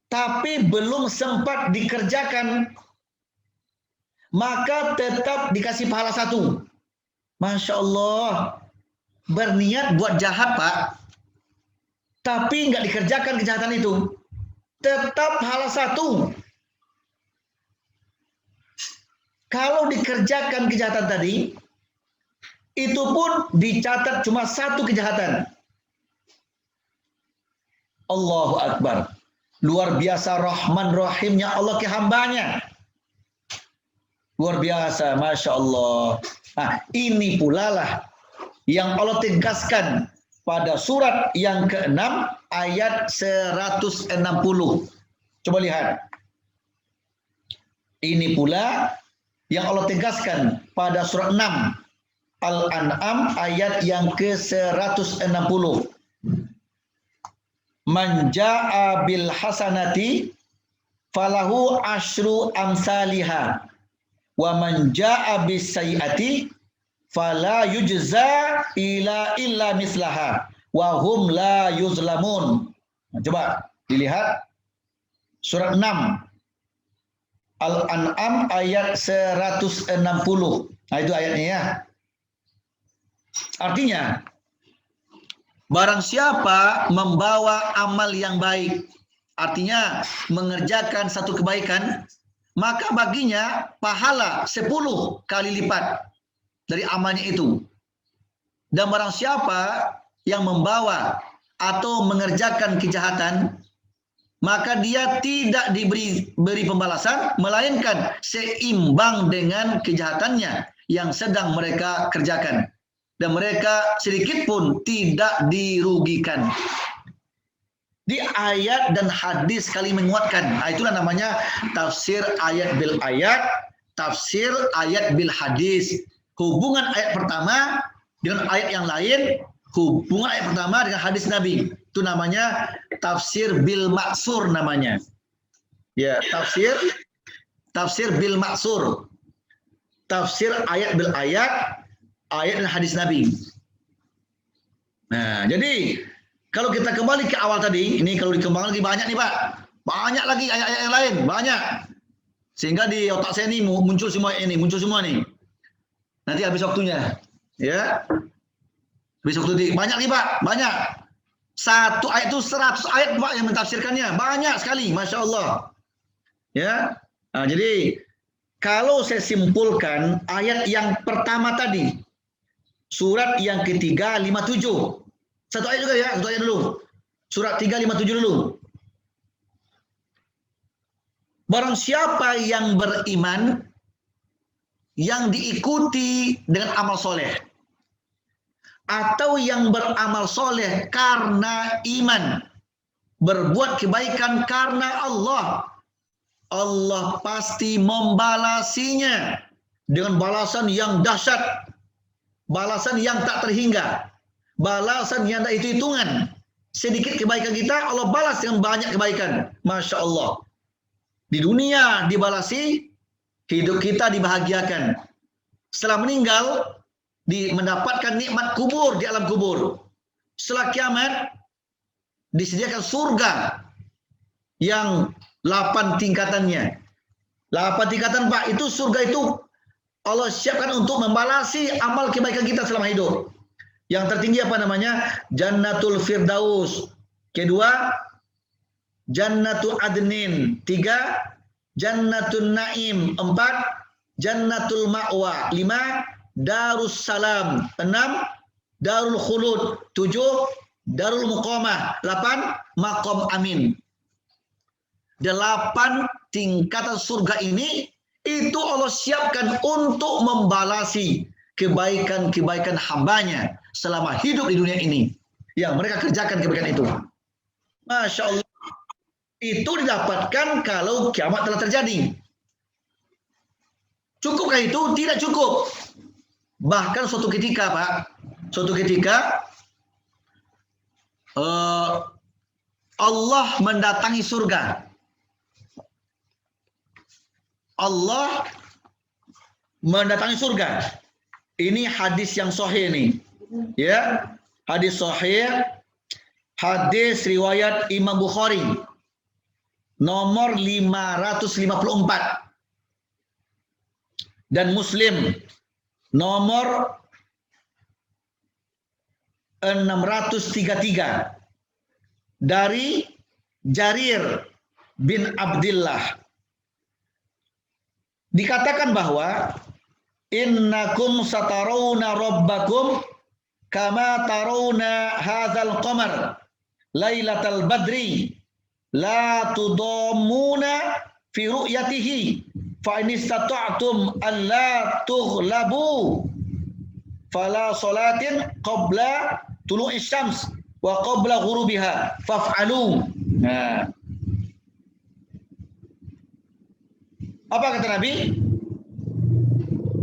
tapi belum sempat dikerjakan, maka tetap dikasih pahala 1. Masya Allah, berniat buat jahat Pak, tapi nggak dikerjakan kejahatan itu, tetap pahala 1. Kalau dikerjakan kejahatan tadi, itu pun dicatat cuma 1 kejahatan. Allahu Akbar. Luar biasa Rahman Rahimnya Allah ke hambanya. Luar biasa, Masya Allah. Nah, ini pula lah yang Allah tegaskan pada surat yang ke-6 ayat 160. Coba lihat. Ini pula yang Allah tegaskan pada surat 6 Al-An'am ayat yang ke-160. Man jaa'a bil hasanati falahu asyru amsalihha wa man jaa'a bis sayyi'ati fala yujza illa mislaha wa hum la yuzlamun. Nah, coba dilihat surat 6 Al-An'am ayat 160. Nah, itu ayatnya ya. Artinya, barang siapa membawa amal yang baik, artinya mengerjakan satu kebaikan, maka baginya pahala 10 kali lipat dari amalnya itu. Dan barang siapa yang membawa atau mengerjakan kejahatan, maka dia tidak beri pembalasan, melainkan seimbang dengan kejahatannya yang sedang mereka kerjakan. Dan mereka sedikit pun tidak dirugikan. Di ayat dan hadis kali menguatkan. Itulah namanya tafsir ayat bil ayat, tafsir ayat bil hadis. Hubungan ayat pertama dengan ayat yang lain, hubungan ayat pertama dengan hadis Nabi. Itu namanya tafsir bil maksur namanya. Ya, tafsir bil maksur. Tafsir ayat bil ayat, ayat dan hadis Nabi. Nah, jadi kalau kita kembali ke awal tadi, ini kalau dikembangkan lagi banyak nih Pak. Banyak lagi ayat-ayat yang lain, banyak. Sehingga di otak saya ini muncul semua nih. Nanti habis waktunya. Ya. Habis waktu banyak nih Pak, banyak. Satu ayat itu 100 ayat Pak yang mentafsirkannya. Banyak sekali, Masya Allah. Ya. Nah, jadi kalau saya simpulkan ayat yang pertama tadi, surat yang ketiga 57. Satu ayat juga ya, satu ayat dulu. Surat 357 dulu. Barang siapa yang beriman, yang diikuti dengan amal soleh, atau yang beramal soleh karena iman, berbuat kebaikan karena Allah, Allah pasti membalasinya dengan balasan yang dahsyat, balasan yang tak terhingga, balasan yang tak hitung-hitungan. Sedikit kebaikan kita, Allah balas dengan banyak kebaikan. Masya Allah. Di dunia dibalasi, hidup kita dibahagiakan. Setelah meninggal, mendapatkan nikmat kubur di alam kubur. Setelah kiamat, disediakan surga yang 8 tingkatannya. 8 tingkatan Pak, itu surga itu Allah siapkan untuk membalasi amal kebaikan kita selama hidup. Yang tertinggi apa namanya? Jannatul Firdaus. Kedua, Jannatul Adnin. 3, Jannatul Naim. 4, Jannatul Ma'wa. 5, Darussalam. 6, Darul Khulud. 7, Darul Muqamah. 8, Maqam Amin. 8 tingkatan surga ini itu Allah siapkan untuk membalasi kebaikan-kebaikan hambanya selama hidup di dunia ini. Yang mereka kerjakan kebaikan itu. Masya Allah. Itu didapatkan kalau kiamat telah terjadi. Cukupkah itu? Tidak cukup. Bahkan suatu ketika, Pak, suatu ketika Allah mendatangi surga. Allah mendatangi surga. Ini hadis yang sahih nih. Ya, hadis sahih, hadis riwayat Imam Bukhari nomor 554 dan Muslim nomor 633 dari Jarir bin Abdullah. Dikatakan bahwa innakum satarawna rabbakum kama tarawna hadzal qamar lailatal badri la tudammuna fi ru'yatihi fa in istata'tum alla tughlabu fala salatin qabla tulu'i syams wa qabla ghurubiha faf'alu. Nah, apa kata Nabi?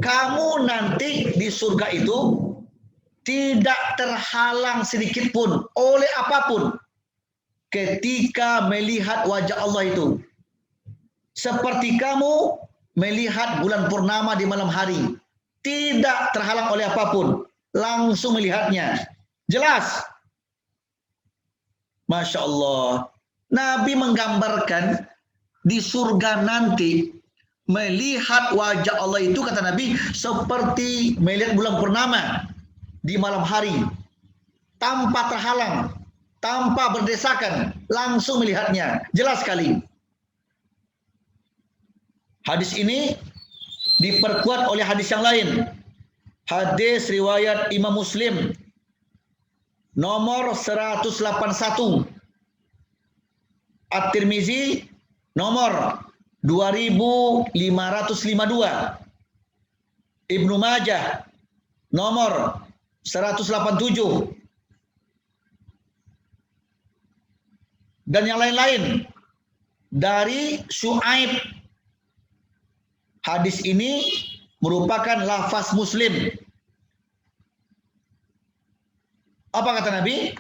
Kamu nanti di surga itu tidak terhalang sedikit pun oleh apapun ketika melihat wajah Allah itu. Seperti kamu melihat bulan purnama di malam hari. Tidak terhalang oleh apapun. Langsung melihatnya. Jelas. Masya Allah. Nabi menggambarkan di surga nanti melihat wajah Allah itu, kata Nabi, seperti melihat bulan purnama di malam hari, tanpa terhalang, tanpa berdesakan, langsung melihatnya, jelas sekali. Hadis ini diperkuat oleh hadis yang lain. Hadis riwayat Imam Muslim nomor 181, At-Tirmizi nomor 2552, Ibnu Majah nomor 187, dan yang lain-lain dari Syuaib. Hadis ini merupakan lafaz Muslim. Apa kata Nabi?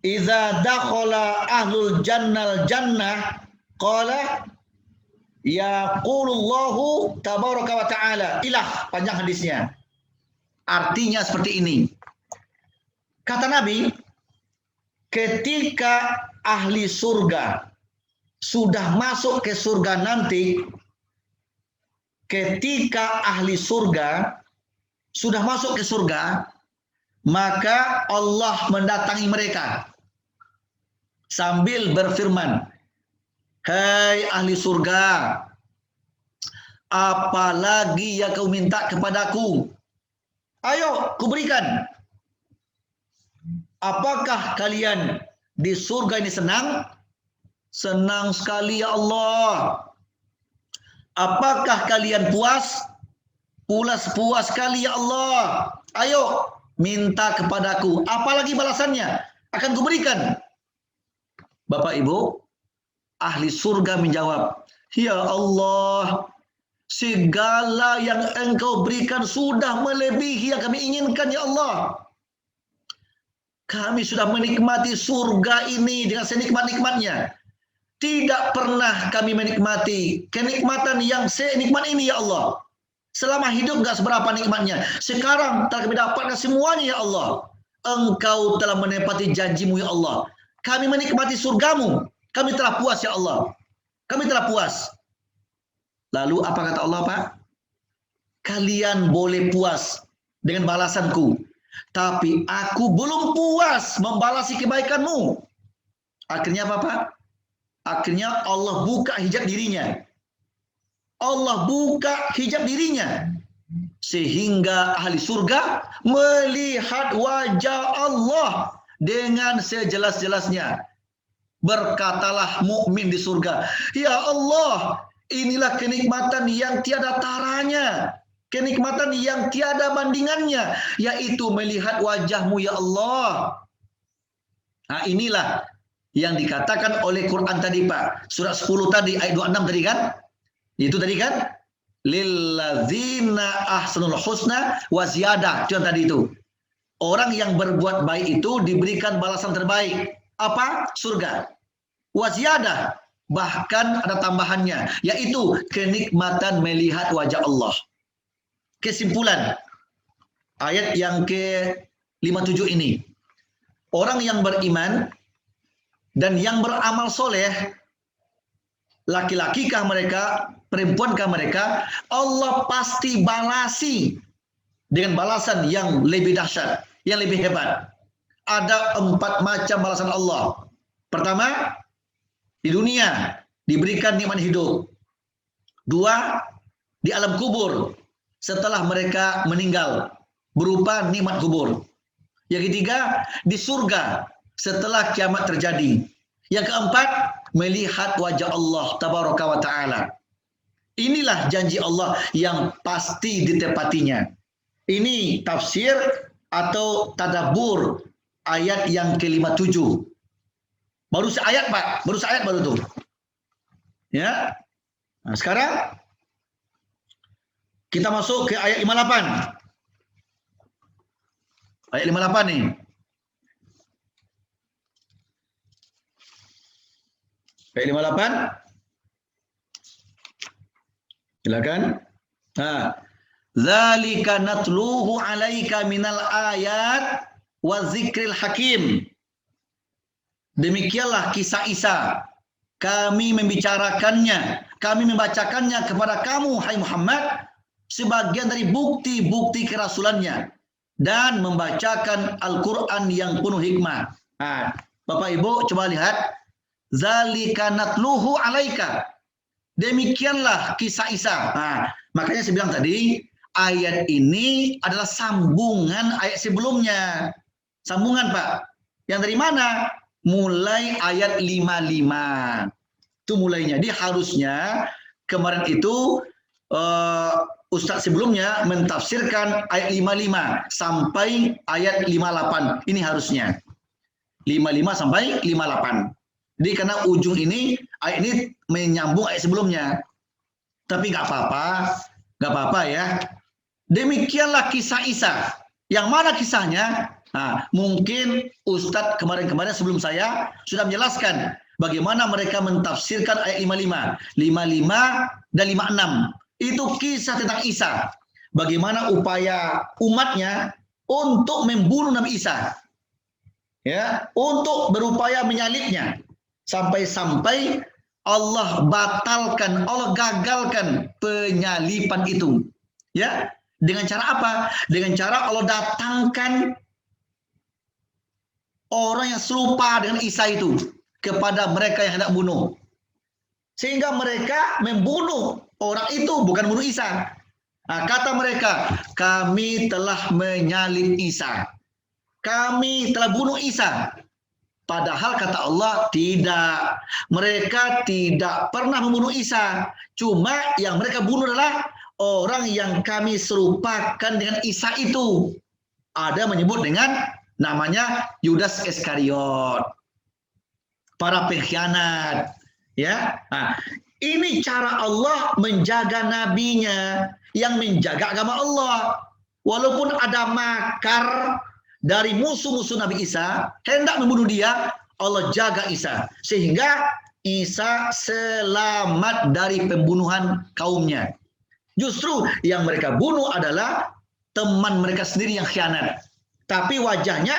Iza dakhala ahlul jannal jannah qala yaqulullahu tabaraka wa ta'ala. Ilah, panjang hadisnya. Artinya seperti ini. Kata Nabi, ketika ahli surga sudah masuk ke surga nanti, ketika ahli surga sudah masuk ke surga, maka Allah mendatangi mereka sambil berfirman, hai ahli surga, apalagi yang kau minta kepadaku? Ayo, kuberikan. Apakah kalian di surga ini senang? Senang sekali ya Allah. Apakah kalian puas? Puas sekali ya Allah. Ayo, minta kepadaku. Apalagi balasannya? Akan kuberikan. Bapak Ibu, ahli surga menjawab, ya Allah, segala yang engkau berikan sudah melebihi yang kami inginkan ya Allah. Kami sudah menikmati surga ini dengan senikmat-nikmatnya. Tidak pernah kami menikmati kenikmatan yang senikmat ini ya Allah. Selama hidup gak seberapa nikmatnya. Sekarang telah kami dapatkan semuanya ya Allah. Engkau telah menepati janjimu ya Allah. Kami menikmati surgamu. Kami telah puas ya Allah. Kami telah puas. Lalu apa kata Allah, Pak? Kalian boleh puas dengan balasanku. Tapi aku belum puas membalasi kebaikanmu. Akhirnya apa, Pak? Akhirnya Allah buka hijab dirinya. Allah buka hijab dirinya. Sehingga ahli surga melihat wajah Allah dengan sejelas-jelasnya. Berkatalah mukmin di surga, ya Allah, inilah kenikmatan yang tiada taranya, kenikmatan yang tiada bandingannya, yaitu melihat wajahmu ya Allah. Nah, inilah yang dikatakan oleh Quran tadi, Pak. Surat 10 tadi, ayat 26 tadi kan? Itu tadi kan? Lilladzina ahsanul husna wa ziyadah. Itu yang tadi itu. Orang yang berbuat baik itu diberikan balasan terbaik. Apa? Surga. Wa ziyadah. Bahkan ada tambahannya, yaitu kenikmatan melihat wajah Allah. Kesimpulan ayat yang ke-57 ini. Orang yang beriman dan yang beramal soleh, laki-lakikah mereka, perempuankah mereka, Allah pasti balasi dengan balasan yang lebih dahsyat, yang lebih hebat. Ada 4 macam balasan Allah. Pertama, di dunia diberikan nikmat hidup. 2, di alam kubur setelah mereka meninggal berupa nikmat kubur. Yang ketiga, di surga setelah kiamat terjadi. Yang keempat, melihat wajah Allah tabaraka wa ta'ala. Inilah janji Allah yang pasti ditepatinya. Ini tafsir atau tadabbur ayat yang ke-57. Baru seayat, Pak. Baru seayat baru tuh. Ya. Nah, sekarang kita masuk ke ayat 58. Ayat 58 nih. Ayat 58. Silakan. Nah, zalika natluhu 'alaika minal ayat wa zikril hakim. Demikianlah kisah Isa. Kami membicarakannya, kami membacakannya kepada kamu, hai Muhammad, sebagian dari bukti-bukti kerasulannya dan membacakan Al-Qur'an yang penuh hikmah. Nah, Bapak Ibu coba lihat, zalika natluhu 'alaika. Demikianlah kisah Isa. Nah, makanya saya bilang tadi, ayat ini adalah sambungan ayat sebelumnya. Sambungan, Pak. Yang dari mana? Mulai ayat 55. Itu mulainya. Jadi harusnya kemarin itu Ustadz sebelumnya mentafsirkan ayat 55 sampai ayat 58. Ini harusnya. 55 sampai 58. Jadi karena ujung ini, ayat ini menyambung ayat sebelumnya. Tapi nggak apa-apa ya. Demikianlah kisah Isa. Yang mana kisahnya? Nah, mungkin Ustadz kemarin-kemarin sebelum saya sudah menjelaskan bagaimana mereka mentafsirkan ayat 55, 55 dan 56. Itu kisah tentang Isa. Bagaimana upaya umatnya untuk membunuh Nabi Isa. Ya, untuk berupaya menyalibnya. Sampai-sampai Allah batalkan, Allah gagalkan penyalipan itu. Ya, dengan cara apa? Dengan cara Allah datangkan orang yang serupa dengan Isa itu kepada mereka yang hendak bunuh. Sehingga mereka membunuh orang itu, bukan bunuh Isa. Nah, kata mereka, kami telah menyalib Isa. Kami telah bunuh Isa. Padahal kata Allah, tidak. Mereka tidak pernah membunuh Isa. Cuma yang mereka bunuh adalah orang yang kami serupakan dengan Isa itu. Ada menyebut dengan namanya Yudas Iskariot. Para pengkhianat. Ya. Nah, ini cara Allah menjaga nabinya yang menjaga agama Allah. Walaupun ada makar dari musuh-musuh Nabi Isa hendak membunuh dia, Allah jaga Isa sehingga Isa selamat dari pembunuhan kaumnya. Justru yang mereka bunuh adalah teman mereka sendiri yang khianat. Tapi wajahnya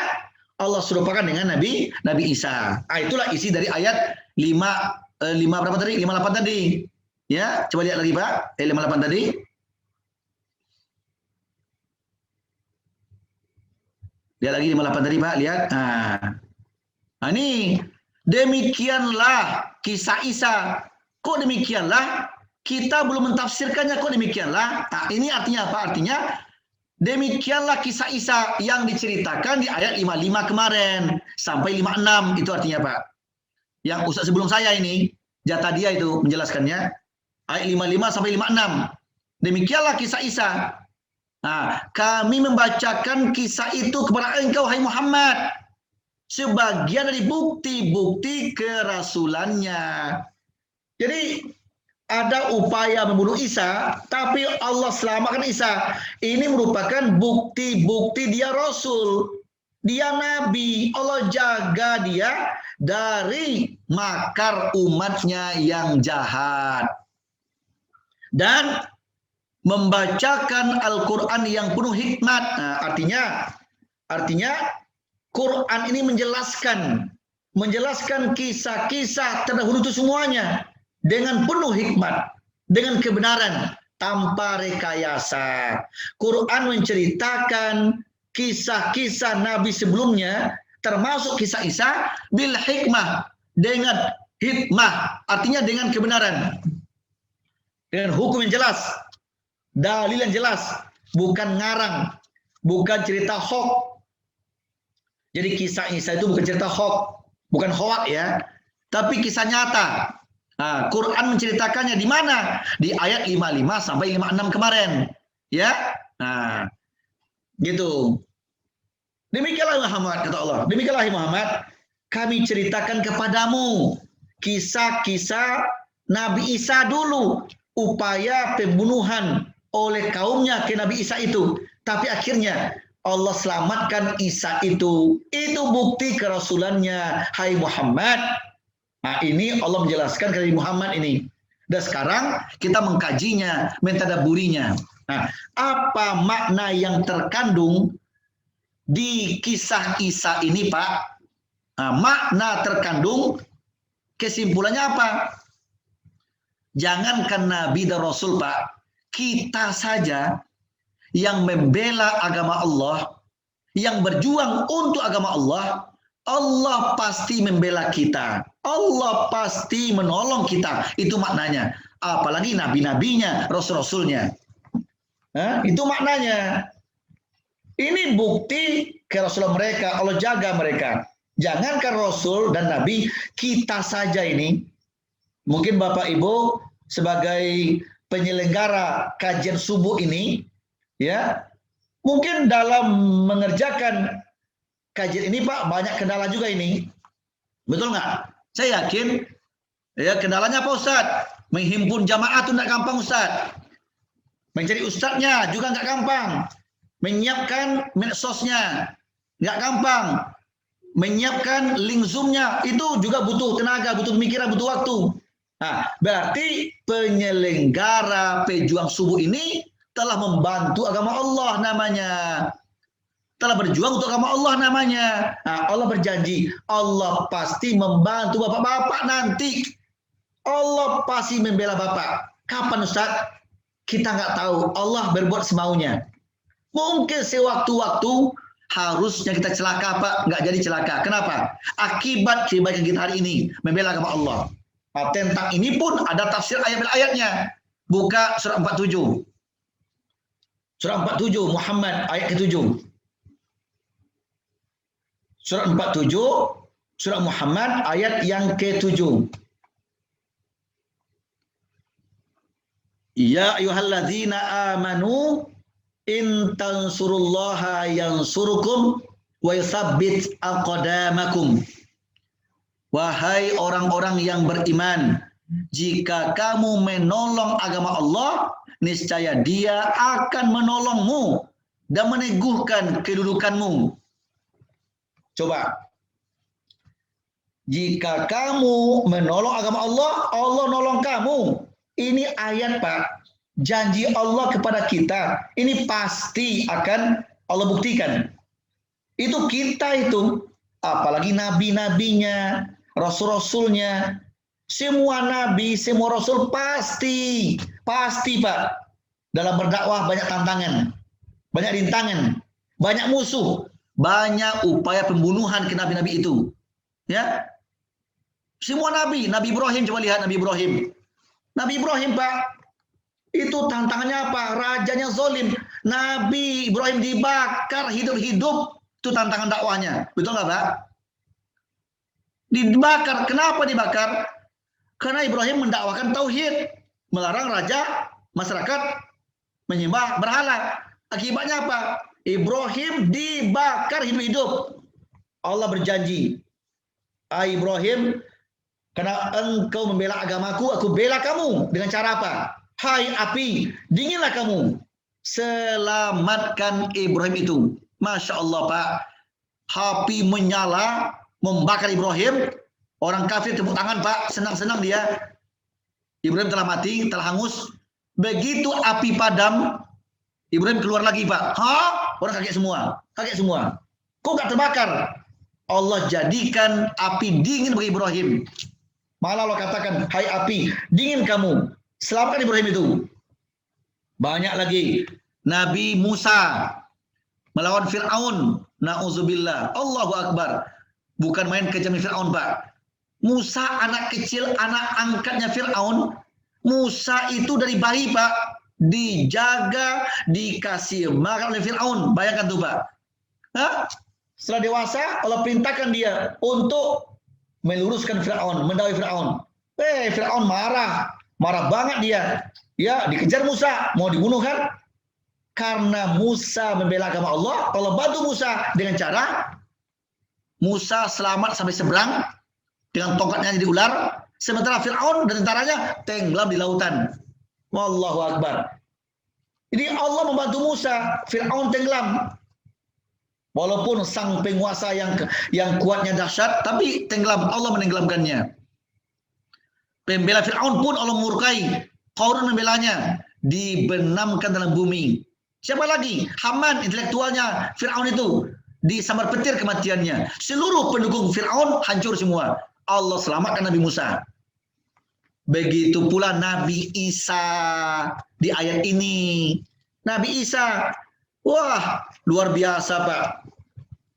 Allah serupakan dengan Nabi Isa. Nah, itulah isi dari ayat 5 berapa tadi? 58 tadi. Ya, coba lihat lagi, Pak. 58 tadi. Lihat lagi 58 tadi Pak, lihat. Nah ini, demikianlah kisah Isa. Kok demikianlah? Kita belum mentafsirkannya, kok demikianlah? Nah ini artinya apa? Artinya demikianlah kisah Isa yang diceritakan di ayat 55 kemarin sampai 56, itu artinya Pak. Yang Ustaz sebelum saya ini, jatah dia itu menjelaskannya, ayat 55 sampai 56. Demikianlah kisah Isa. Nah, kami membacakan kisah itu kepada engkau, hai Muhammad, sebagian dari bukti-bukti kerasulannya. Jadi ada upaya membunuh Isa, tapi Allah selamatkan Isa. Ini merupakan bukti-bukti dia Rasul, dia Nabi. Allah jaga dia dari makar umatnya yang jahat. Dan membacakan Al-Quran yang penuh hikmat. Nah, artinya Quran ini menjelaskan kisah-kisah terdahulu itu semuanya dengan penuh hikmat, dengan kebenaran, tanpa rekayasa. Quran menceritakan kisah-kisah Nabi sebelumnya, termasuk kisah Isa, bil hikmah, dengan hikmah, artinya dengan kebenaran, dengan hukum yang jelas, dalil yang jelas, bukan ngarang, bukan cerita hoax. Jadi kisah Isa itu bukan cerita hoax, bukan hoax ya, tapi kisah nyata. Nah, Quran menceritakannya di mana? Di ayat 55 sampai 56 kemarin, ya. Nah, gitu. Demikianlah Muhammad, kata Allah. Demikianlah Muhammad, kami ceritakan kepadamu kisah-kisah Nabi Isa dulu, upaya pembunuhan oleh kaumnya ke Nabi Isa itu, tapi akhirnya Allah selamatkan Isa itu. Itu bukti kerasulannya, hai Muhammad. Nah ini Allah menjelaskan kepada Muhammad ini. Dan sekarang kita mengkajinya, mentadaburinya. Nah, apa makna yang terkandung di kisah Isa ini Pak? Nah, makna terkandung, kesimpulannya apa? Jangankan Nabi dan Rasul Pak, kita saja yang membela agama Allah, yang berjuang untuk agama Allah, Allah pasti membela kita. Allah pasti menolong kita. Itu maknanya. Apalagi nabi-nabinya, rasul-rasulnya. Itu maknanya. Ini bukti kerasulan mereka. Allah jaga mereka. Jangankan Rasul dan Nabi, kita saja ini. Mungkin Bapak Ibu sebagai penyelenggara kajian subuh ini, ya, mungkin dalam mengerjakan kajian ini Pak banyak kendala juga ini, betul nggak? Saya yakin, ya kendalanya apa Ustadz? Menghimpun jamaah itu nggak gampang Ustadz. Mencari ustadznya juga nggak gampang. Menyiapkan medsosnya nggak gampang. Menyiapkan link zoomnya itu juga butuh tenaga, butuh pemikiran, butuh waktu. Nah, berarti penyelenggara pejuang subuh ini telah membantu agama Allah namanya. Telah berjuang untuk agama Allah namanya. Nah, Allah berjanji, Allah pasti membantu bapak-bapak nanti. Allah pasti membela bapak. Kapan Ustaz? Kita nggak tahu. Allah berbuat semaunya. Mungkin sewaktu-waktu harusnya kita celaka Pak, nggak jadi celaka. Kenapa? Akibat kebaikan kita hari ini membela agama Allah. Nah, tentang ini pun ada tafsir ayat-ayatnya. Buka surah 47. Surah 47 Muhammad ayat ke-7. Surah 47 surah Muhammad ayat yang ke-7. Ya ayyuhalladzina amanu in tansurullaha yansurukum wa yutsabbit aqdamakum. Wahai orang-orang yang beriman, jika kamu menolong agama Allah, niscaya Dia akan menolongmu dan meneguhkan kedudukanmu. Coba. Jika kamu menolong agama Allah, Allah nolong kamu. Ini ayat Pak. Janji Allah kepada kita. Ini pasti akan Allah buktikan. Itu kita itu. Apalagi nabi-nabinya, rasul-rasulnya. Semua nabi, semua rasul pasti. Pasti Pak. Dalam berdakwah banyak tantangan. Banyak rintangan. Banyak musuh. banyak upaya pembunuhan ke nabi-nabi itu. Ya, semua nabi, Nabi Ibrahim, coba lihat Nabi Ibrahim. Nabi Ibrahim, Pak, itu tantangannya apa? Rajanya zalim. Nabi Ibrahim dibakar hidup-hidup, itu tantangan dakwanya. Betul nggak, Pak? Dibakar. Kenapa dibakar? Karena Ibrahim mendakwakan tauhid, melarang raja masyarakat menyembah berhala. Akibatnya apa? Ibrahim dibakar hidup-hidup. Allah berjanji, "Hai Ibrahim, karena engkau membela agamaku, aku bela kamu dengan cara apa? Hai api, dinginlah kamu." Selamatkan Ibrahim itu. Masya Allah, Pak. Api menyala, membakar Ibrahim. Orang kafir tepuk tangan, Pak. Senang-senang dia. Ibrahim telah mati, telah hangus. Begitu api padam, Ibrahim keluar lagi, Pak. Hah? Orang kaget semua. Kaget semua. Kok gak terbakar? Allah jadikan api dingin bagi Ibrahim. Malah Allah katakan, "Hai api, dingin kamu." Selamatkan Ibrahim itu. Banyak lagi. Nabi Musa melawan Fir'aun. Na'udzubillah. Allahu Akbar. Bukan main kejamin Fir'aun, Pak. Musa anak kecil, anak angkatnya Fir'aun. Musa itu dari bayi, Pak. Dijaga, dikasih makan oleh Fir'aun. Bayangkan tuh, Pak. Hah? Setelah dewasa, Allah perintahkan dia untuk meluruskan Fir'aun, mendakwai Fir'aun. Fir'aun marah. Marah banget dia. Ya, dikejar Musa. Mau dibunuh kan? Karena Musa membela agama Allah, Allah bantu Musa dengan cara Musa selamat sampai seberang dengan tongkatnya jadi ular, sementara Fir'aun dan tentaranya tenggelam di lautan. Wallahu Akbar. Jadi Allah membantu Musa, Fir'aun tenggelam. Walaupun sang penguasa yang kuatnya dahsyat, tapi tenggelam, Allah menenggelamkannya. Pembela Fir'aun pun Allah murkai. Qarun membelanya, dibenamkan dalam bumi. Siapa lagi? Haman, intelektualnya Fir'aun itu, disambar petir kematiannya. Seluruh pendukung Fir'aun hancur semua. Allah selamatkan Nabi Musa. Begitu pula Nabi Isa di ayat ini. Nabi Isa, wah luar biasa, Pak.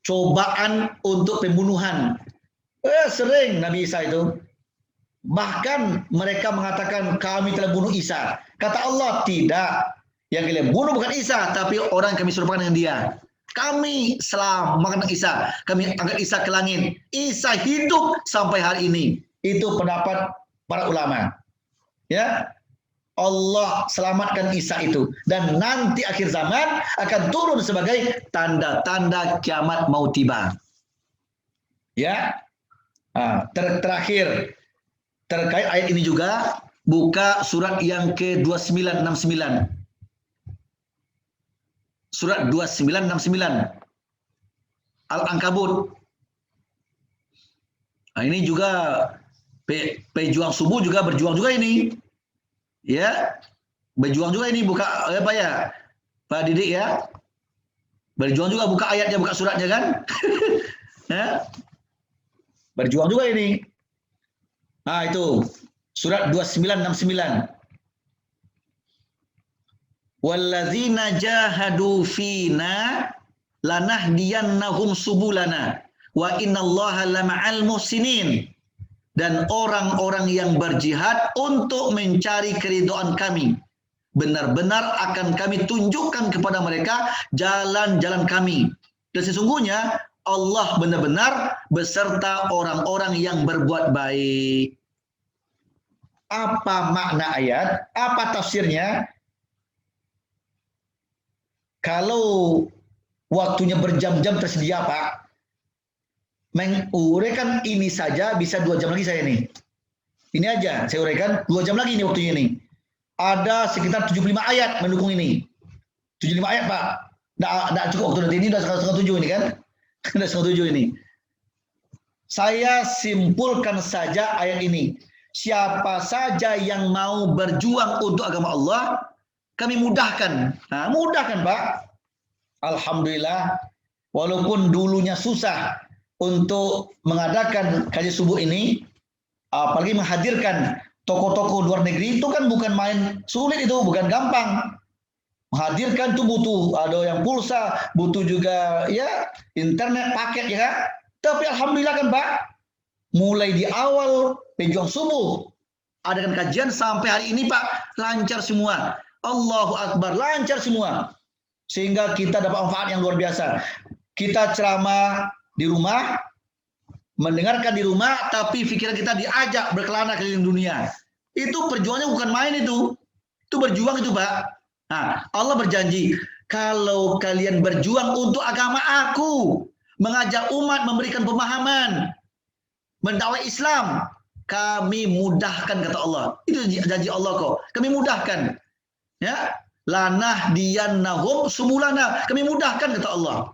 Cobaan untuk pembunuhan. Sering Nabi Isa itu. Bahkan mereka mengatakan kami telah bunuh Isa. Kata Allah, tidak. Yang kalian bunuh bukan Isa, tapi orang yang kami serupakan dengan dia. Kami selamatkan Isa. Kami angkat Isa ke langit. Isa hidup sampai hari ini. Itu pendapat para ulama. Ya, Allah selamatkan Isa itu. Dan nanti akhir zaman akan turun sebagai tanda-tanda kiamat mau tiba. Ya, terakhir terkait ayat ini juga, buka surat yang ke-2969. Surat 2969 Al-Ankabut. Nah, ini juga pejuang subuh juga berjuang juga ini. Ya. Berjuang juga ini, buka apa ya? Pak Didik ya. Berjuang juga, buka ayatnya, buka suratnya kan? Ya. Berjuang juga ini. Nah, itu surat 2969. Walladzina jahadu fina lanahdiyannahum subulana wa innallaha lama'al muhsinin. Dan orang-orang yang berjihad untuk mencari keridhaan kami, benar-benar akan kami tunjukkan kepada mereka jalan-jalan kami. Dan sesungguhnya Allah benar-benar beserta orang-orang yang berbuat baik. Apa makna ayat? Apa tafsirnya? Kalau waktunya berjam-jam tersedia, Pak, menguraikan ini saja bisa 2 jam lagi saya nih. Ini aja saya uraikan 2 jam lagi ini waktunya ini. Ada sekitar 75 ayat mendukung ini. 75 ayat, Pak. Nggak cukup waktu nanti ini udah setengah 7 ini kan. Udah setengah 7 ini. Saya simpulkan saja ayat ini. Siapa saja yang mau berjuang untuk agama Allah, kami mudahkan. Nah, mudahkan, Pak. Alhamdulillah. Walaupun dulunya susah untuk mengadakan kajian subuh ini, apalagi menghadirkan tokoh-tokoh luar negeri, itu kan bukan main sulit, itu bukan gampang. Menghadirkan tuh butuh, ada yang pulsa, butuh juga ya internet paket ya kan. Tapi alhamdulillah kan Pak, mulai di awal pejuang subuh adakan kajian sampai hari ini Pak lancar semua. Allahu Akbar, lancar semua. Sehingga kita dapat manfaat yang luar biasa. Kita ceramah di rumah, mendengarkan di rumah, tapi pikiran kita diajak berkelana keliling dunia. Itu perjuangannya bukan main itu. Itu berjuang itu Pak. Nah, Allah berjanji, kalau kalian berjuang untuk agama aku, mengajak umat, memberikan pemahaman, mendakwai Islam, kami mudahkan kata Allah. Itu janji Allah kok. Kami mudahkan. Ya, lanah diyannahum subulana. Kami mudahkan kata Allah.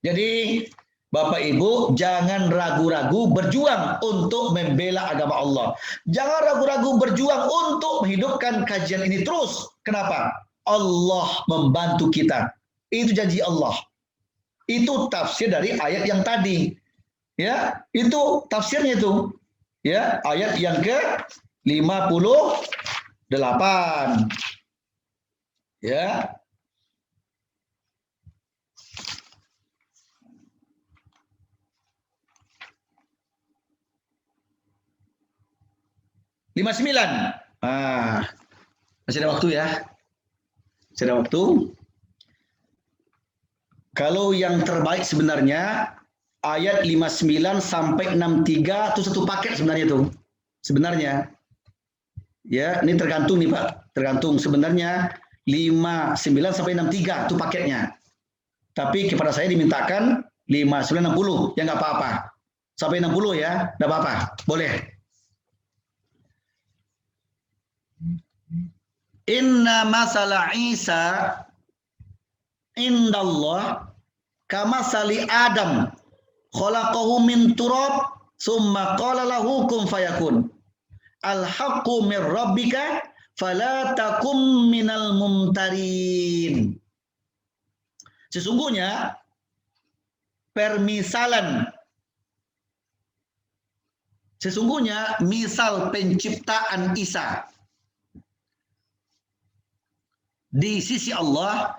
Jadi Bapak Ibu jangan ragu-ragu berjuang untuk membela agama Allah. Jangan ragu-ragu berjuang untuk menghidupkan kajian ini terus. Kenapa? Allah membantu kita. Itu janji Allah. Itu tafsir dari ayat yang tadi. Ya, itu tafsirnya itu. Ya, ayat yang ke-58. Ya. Lima 59. Masih ada waktu ya. Masih ada waktu. Kalau yang terbaik sebenarnya ayat 59 sampai 63 itu satu paket sebenarnya itu. Sebenarnya. Ya, ini tergantung nih Pak. Tergantung sebenarnya 59 sampai 63 itu paketnya. Tapi kepada saya dimintakan 59 60. Ya nggak apa-apa. Sampai 60 ya, nggak apa-apa. Boleh. Inna masala Isa indallah kama sali Adam khalaqahu min turab summa qala lahu kun fayakun al haqqu mir rabbika fala takum minal mumtarin. Sesungguhnya misal penciptaan Isa di sisi Allah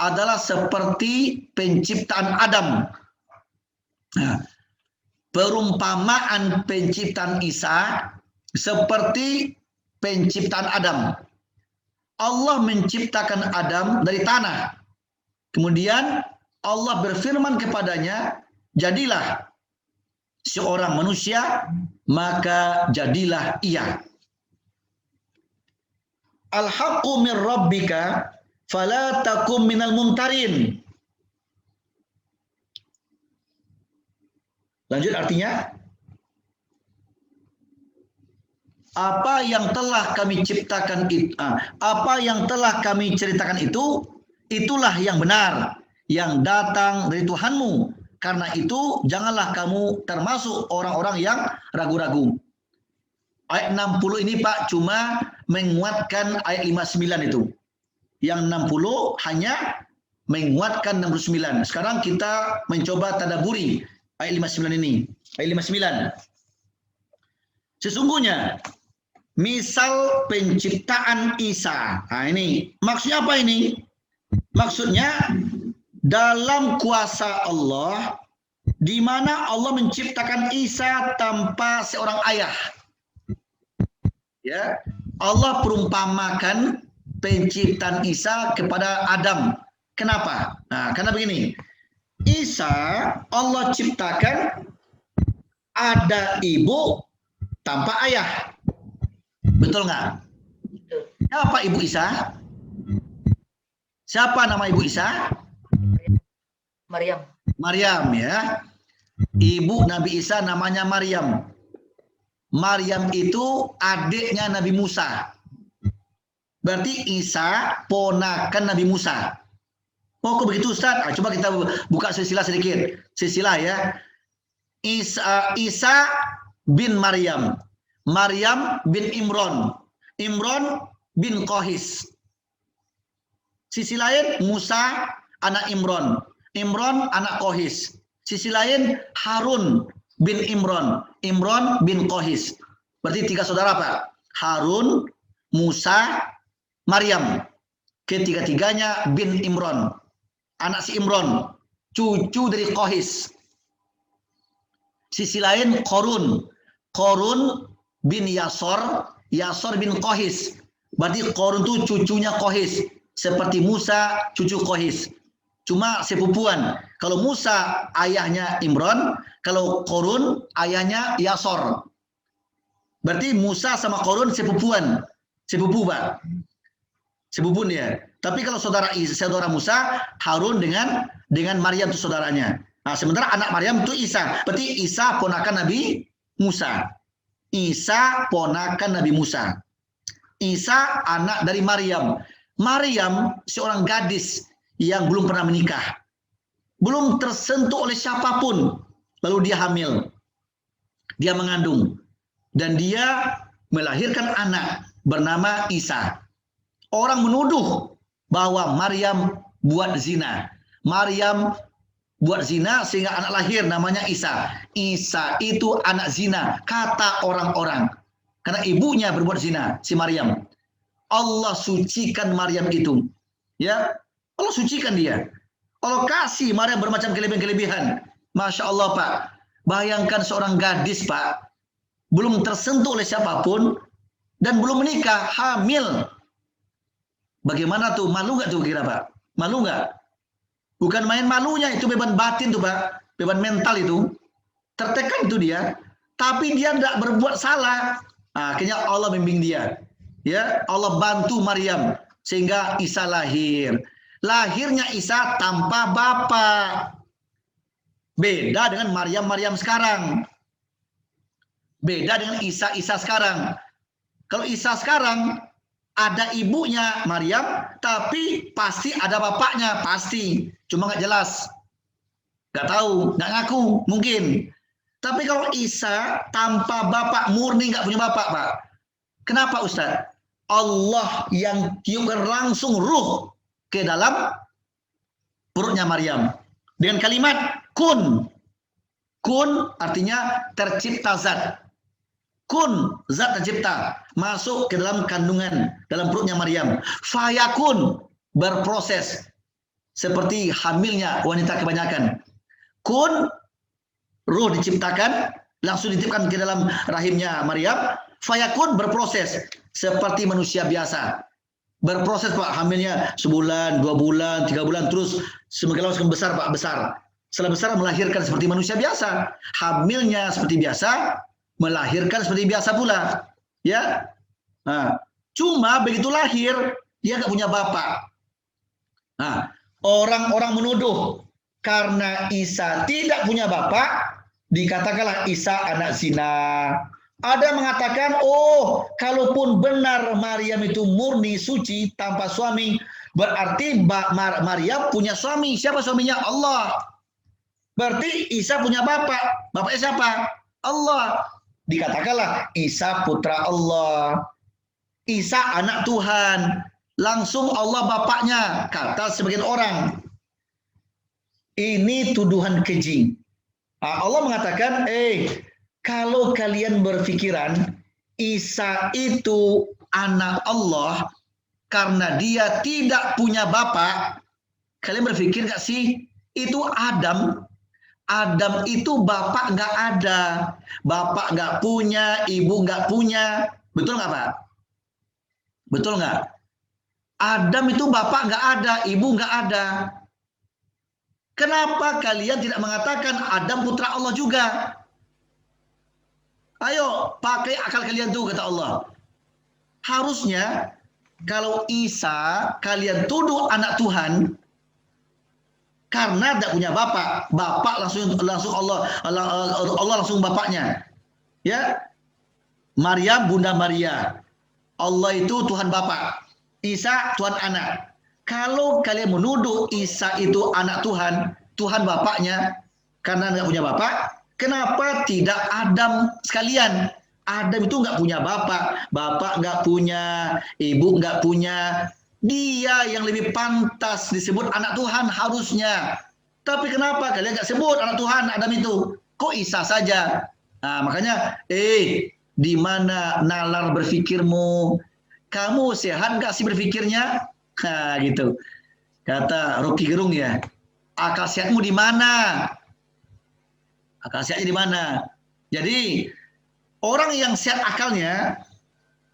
adalah seperti penciptaan Adam. Nah, perumpamaan penciptaan Isa seperti penciptaan Adam. Allah menciptakan Adam dari tanah. Kemudian Allah berfirman kepadanya, jadilah seorang manusia, maka jadilah ia. Al-haqqu min rabbika fala takum minal mumtarin. Lanjut artinya, apa yang telah kami ciptakan itu, apa yang telah kami ceritakan itu, itulah yang benar, yang datang dari Tuhanmu. Karena itu janganlah kamu termasuk orang-orang yang ragu-ragu. Ayat 60 ini Pak cuma menguatkan ayat 59 itu. Yang 60 hanya menguatkan 69. Sekarang kita mencoba tadaburi ayat 59 ini. Ayat 59. Sesungguhnya misal penciptaan Isa. Nah ini maksudnya apa ini? Maksudnya dalam kuasa Allah di mana Allah menciptakan Isa tanpa seorang ayah. Ya, Allah perumpamakan penciptaan Isa kepada Adam. Kenapa? Nah, karena begini. Isa Allah ciptakan ada ibu tanpa ayah. Betul nggak? Siapa ibu Isa? Siapa nama ibu Isa? Maryam. Maryam ya. Ibu Nabi Isa namanya Maryam. Maryam itu adiknya Nabi Musa. Berarti Isa ponakan Nabi Musa. Oh kok begitu Ustaz? Coba kita buka silsilah sedikit. Silsilah ya. Isa bin Maryam. Maryam bin Imron. Imron bin Qahis. Sisi lain Musa anak Imron. Imron anak Qahis. Sisi lain Harun bin Imron. Imron bin Qahis. Berarti 3 saudara Pak. Harun, Musa, Maryam. Ketiga-tiganya bin Imran, anak si Imran, cucu dari Qais. Sisi lain Qarun, Qarun bin Yasor, Yasor bin Qais. Berarti Qarun itu cucunya Qais, seperti Musa cucu Qais. Cuma sepupuan. Kalau Musa ayahnya Imran, kalau Qarun ayahnya Yasor. Berarti Musa sama Qarun sepupuan. Sepupu, Pak. Sepupu dia. Tapi kalau saudara Musa, Harun dengan Maryam itu saudaranya. Nah, sementara anak Maryam itu Isa. Berarti Isa ponakan Nabi Musa. Isa ponakan Nabi Musa. Isa anak dari Maryam. Maryam seorang gadis yang belum pernah menikah. Belum tersentuh oleh siapapun. Lalu dia hamil. Dia mengandung. Dan dia melahirkan anak bernama Isa. Orang menuduh bahwa Maryam buat zina. Maryam buat zina sehingga anak lahir namanya Isa. Isa itu anak zina, kata orang-orang. Karena ibunya berbuat zina, si Maryam. Allah sucikan Maryam itu. Ya, Allah sucikan dia. Allah kasih Maryam bermacam kelebihan-kelebihan. Masya Allah, Pak. Bayangkan seorang gadis, Pak. Belum tersentuh oleh siapapun. Dan belum menikah, hamil. Bagaimana tuh? Malu nggak tuh kira, Pak? Malu nggak? Bukan main malunya, itu beban batin tuh, Pak. Beban mental itu. Tertekan itu dia. Tapi dia tidak berbuat salah. Nah, akhirnya Allah membimbing dia. Ya, Allah bantu Maryam sehingga Isa lahir. Lahirnya Isa tanpa bapak. Beda dengan Maryam sekarang. Beda dengan Isa sekarang. Kalau Isa sekarang ada ibunya Maryam, tapi pasti ada bapaknya, pasti. Cuma nggak jelas. Nggak tahu, nggak ngaku, mungkin. Tapi kalau Isa tanpa bapak, murni nggak punya bapak, Pak. Kenapa, Ustaz? Allah yang tiupkan langsung ruh ke dalam perutnya Maryam. Dengan kalimat kun. Kun artinya tercipta zat. Kun, zat tercipta. Masuk ke dalam kandungan, dalam perutnya Maryam. Fayakun, berproses. Seperti hamilnya wanita kebanyakan. Kun, ruh diciptakan, langsung dititipkan ke dalam rahimnya Maryam. Fayakun, berproses. Seperti manusia biasa. Berproses, Pak, hamilnya sebulan, 2 bulan, 3 bulan, terus semakin lama semakin besar, Pak, besar. Setelah besar melahirkan seperti manusia biasa. Hamilnya seperti biasa, melahirkan seperti biasa pula. Ya. Nah, cuma begitu lahir, dia nggak punya bapak. Nah, orang-orang menuduh karena Isa tidak punya bapak, dikatakanlah Isa anak zina. Ada yang mengatakan, oh, kalaupun benar Maryam itu murni, suci, tanpa suami, berarti Maryam punya suami. Siapa suaminya? Allah. Berarti Isa punya bapak. Bapaknya siapa? Allah. Dikatakanlah Isa putra Allah. Isa anak Tuhan. Langsung Allah bapaknya. Kata sebagian orang. Ini tuduhan keji. Allah mengatakan, kalau kalian berpikiran Isa itu anak Allah karena dia tidak punya bapak, kalian berpikir gak sih itu Adam? Adam itu bapak nggak ada, bapak nggak punya, ibu nggak punya, betul nggak, Pak? Betul nggak? Adam itu bapak nggak ada, ibu nggak ada. Kenapa kalian tidak mengatakan Adam putra Allah juga? Ayo, pakai akal kalian tuh, kata Allah. Harusnya kalau Isa kalian tuduh anak Tuhan karena tidak punya bapak, bapak langsung Allah langsung bapaknya. Ya. Maryam bunda Maria. Allah itu Tuhan bapak. Isa Tuhan anak. Kalau kalian menuduh Isa itu anak Tuhan, Tuhan bapaknya karena tidak punya bapak, kenapa tidak Adam sekalian? Adam itu nggak punya bapak, bapak nggak punya, ibu nggak punya. Dia yang lebih pantas disebut anak Tuhan harusnya. Tapi kenapa kalian nggak sebut anak Tuhan Adam itu? Kok Isa saja? Nah, makanya, di mana nalar berpikirmu? Kamu sehat nggak sih berpikirnya? Nah, gitu. Kata Rocky Gerung ya, akal sehatmu di mana? Akal sehatnya di mana? Jadi orang yang sehat akalnya,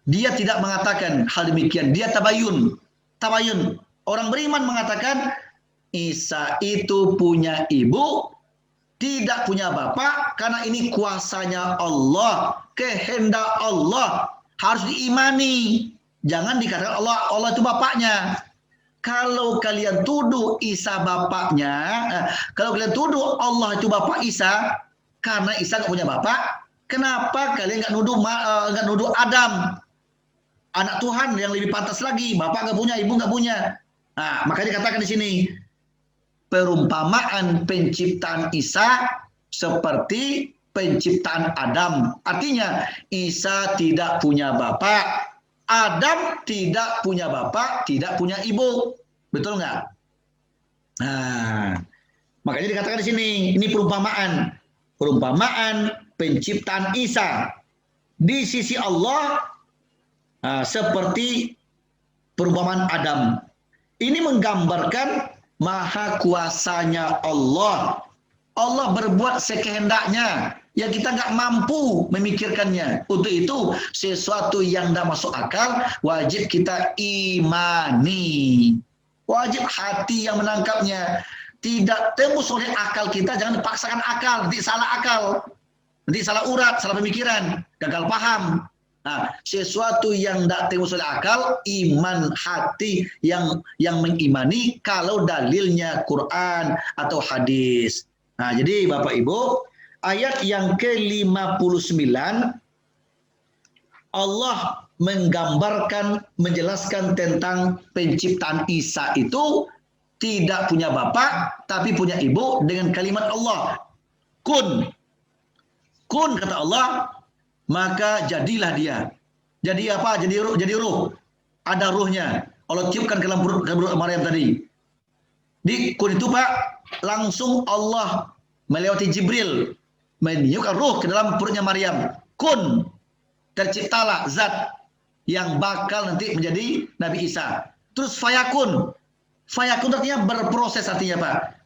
dia tidak mengatakan hal demikian. Dia tabayun. Tabayun. Orang beriman mengatakan Isa itu punya ibu, tidak punya bapak, karena ini kuasanya Allah, kehendak Allah, harus diimani. Jangan dikatakan Allah itu bapaknya. Kalau kalian tuduh Isa bapaknya, kalau kalian tuduh Allah itu bapak Isa, karena Isa nggak punya bapak, kenapa kalian nggak nuduh Adam, anak Tuhan yang lebih pantas lagi, bapak nggak punya, ibu nggak punya. Nah, makanya dikatakan di sini perumpamaan penciptaan Isa seperti penciptaan Adam. Artinya Isa tidak punya bapak, Adam tidak punya bapak, tidak punya ibu. Betul nggak? Nah, makanya dikatakan di sini, ini perumpamaan. Perumpamaan penciptaan Isa di sisi Allah seperti perumpamaan Adam. Ini menggambarkan maha kuasanya Allah. Allah berbuat sekehendaknya yang kita nggak mampu memikirkannya. Untuk itu sesuatu yang tidak masuk akal wajib kita imani. Wajib hati yang menangkapnya. Tidak tembus oleh akal kita, jangan dipaksakan akal, nanti salah akal. Nanti salah urat, salah pemikiran, gagal paham. Nah, sesuatu yang tidak tembus oleh akal, iman hati yang mengimani kalau dalilnya Quran atau hadis. Nah, jadi Bapak Ibu, ayat yang ke-59 Allah menggambarkan, menjelaskan tentang penciptaan Isa itu tidak punya bapak, tapi punya ibu dengan kalimat Allah. Kun. Kun kata Allah, maka jadilah dia. Jadi apa? Jadi ruh. Ada ruhnya. Allah tiupkan ke dalam perut Maryam tadi. Di kun itu Pak, langsung Allah melewati Jibril meniupkan ruh ke dalam perutnya Maryam. Kun, terciptalah zat yang bakal nanti menjadi Nabi Isa. Terus fayakun. Fayakun artinya berproses artinya Pak.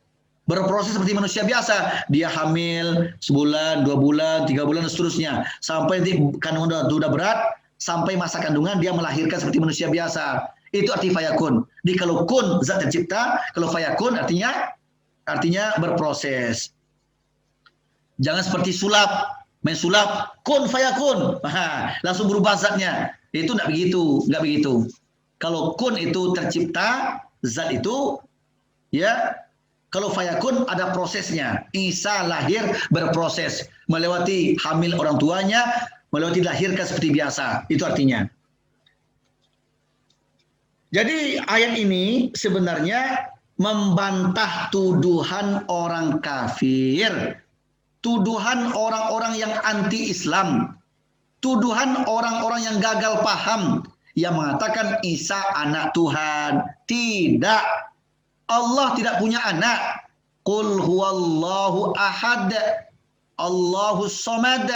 Berproses seperti manusia biasa. Dia hamil sebulan, 2 bulan, 3 bulan dan seterusnya. Sampai nanti kandungan sudah berat, sampai masa kandungan dia melahirkan seperti manusia biasa. Itu arti fayakun. Jadi kalau kun zat tercipta, kalau fayakun artinya berproses. Jangan seperti sulap, main sulap, kun fayakun, langsung berubah zatnya. Itu enggak begitu. Kalau kun itu tercipta, zat itu ya, kalau fayakun ada prosesnya. Isa lahir berproses, melewati hamil orang tuanya, melewati dilahirkan seperti biasa. Itu artinya. Jadi ayat ini sebenarnya membantah tuduhan orang kafir, tuduhan orang-orang yang anti-Islam, tuduhan orang-orang yang gagal paham, yang mengatakan Isa anak Tuhan. Tidak. Allah tidak punya anak. Qul huwallahu ahad, Allahus samad,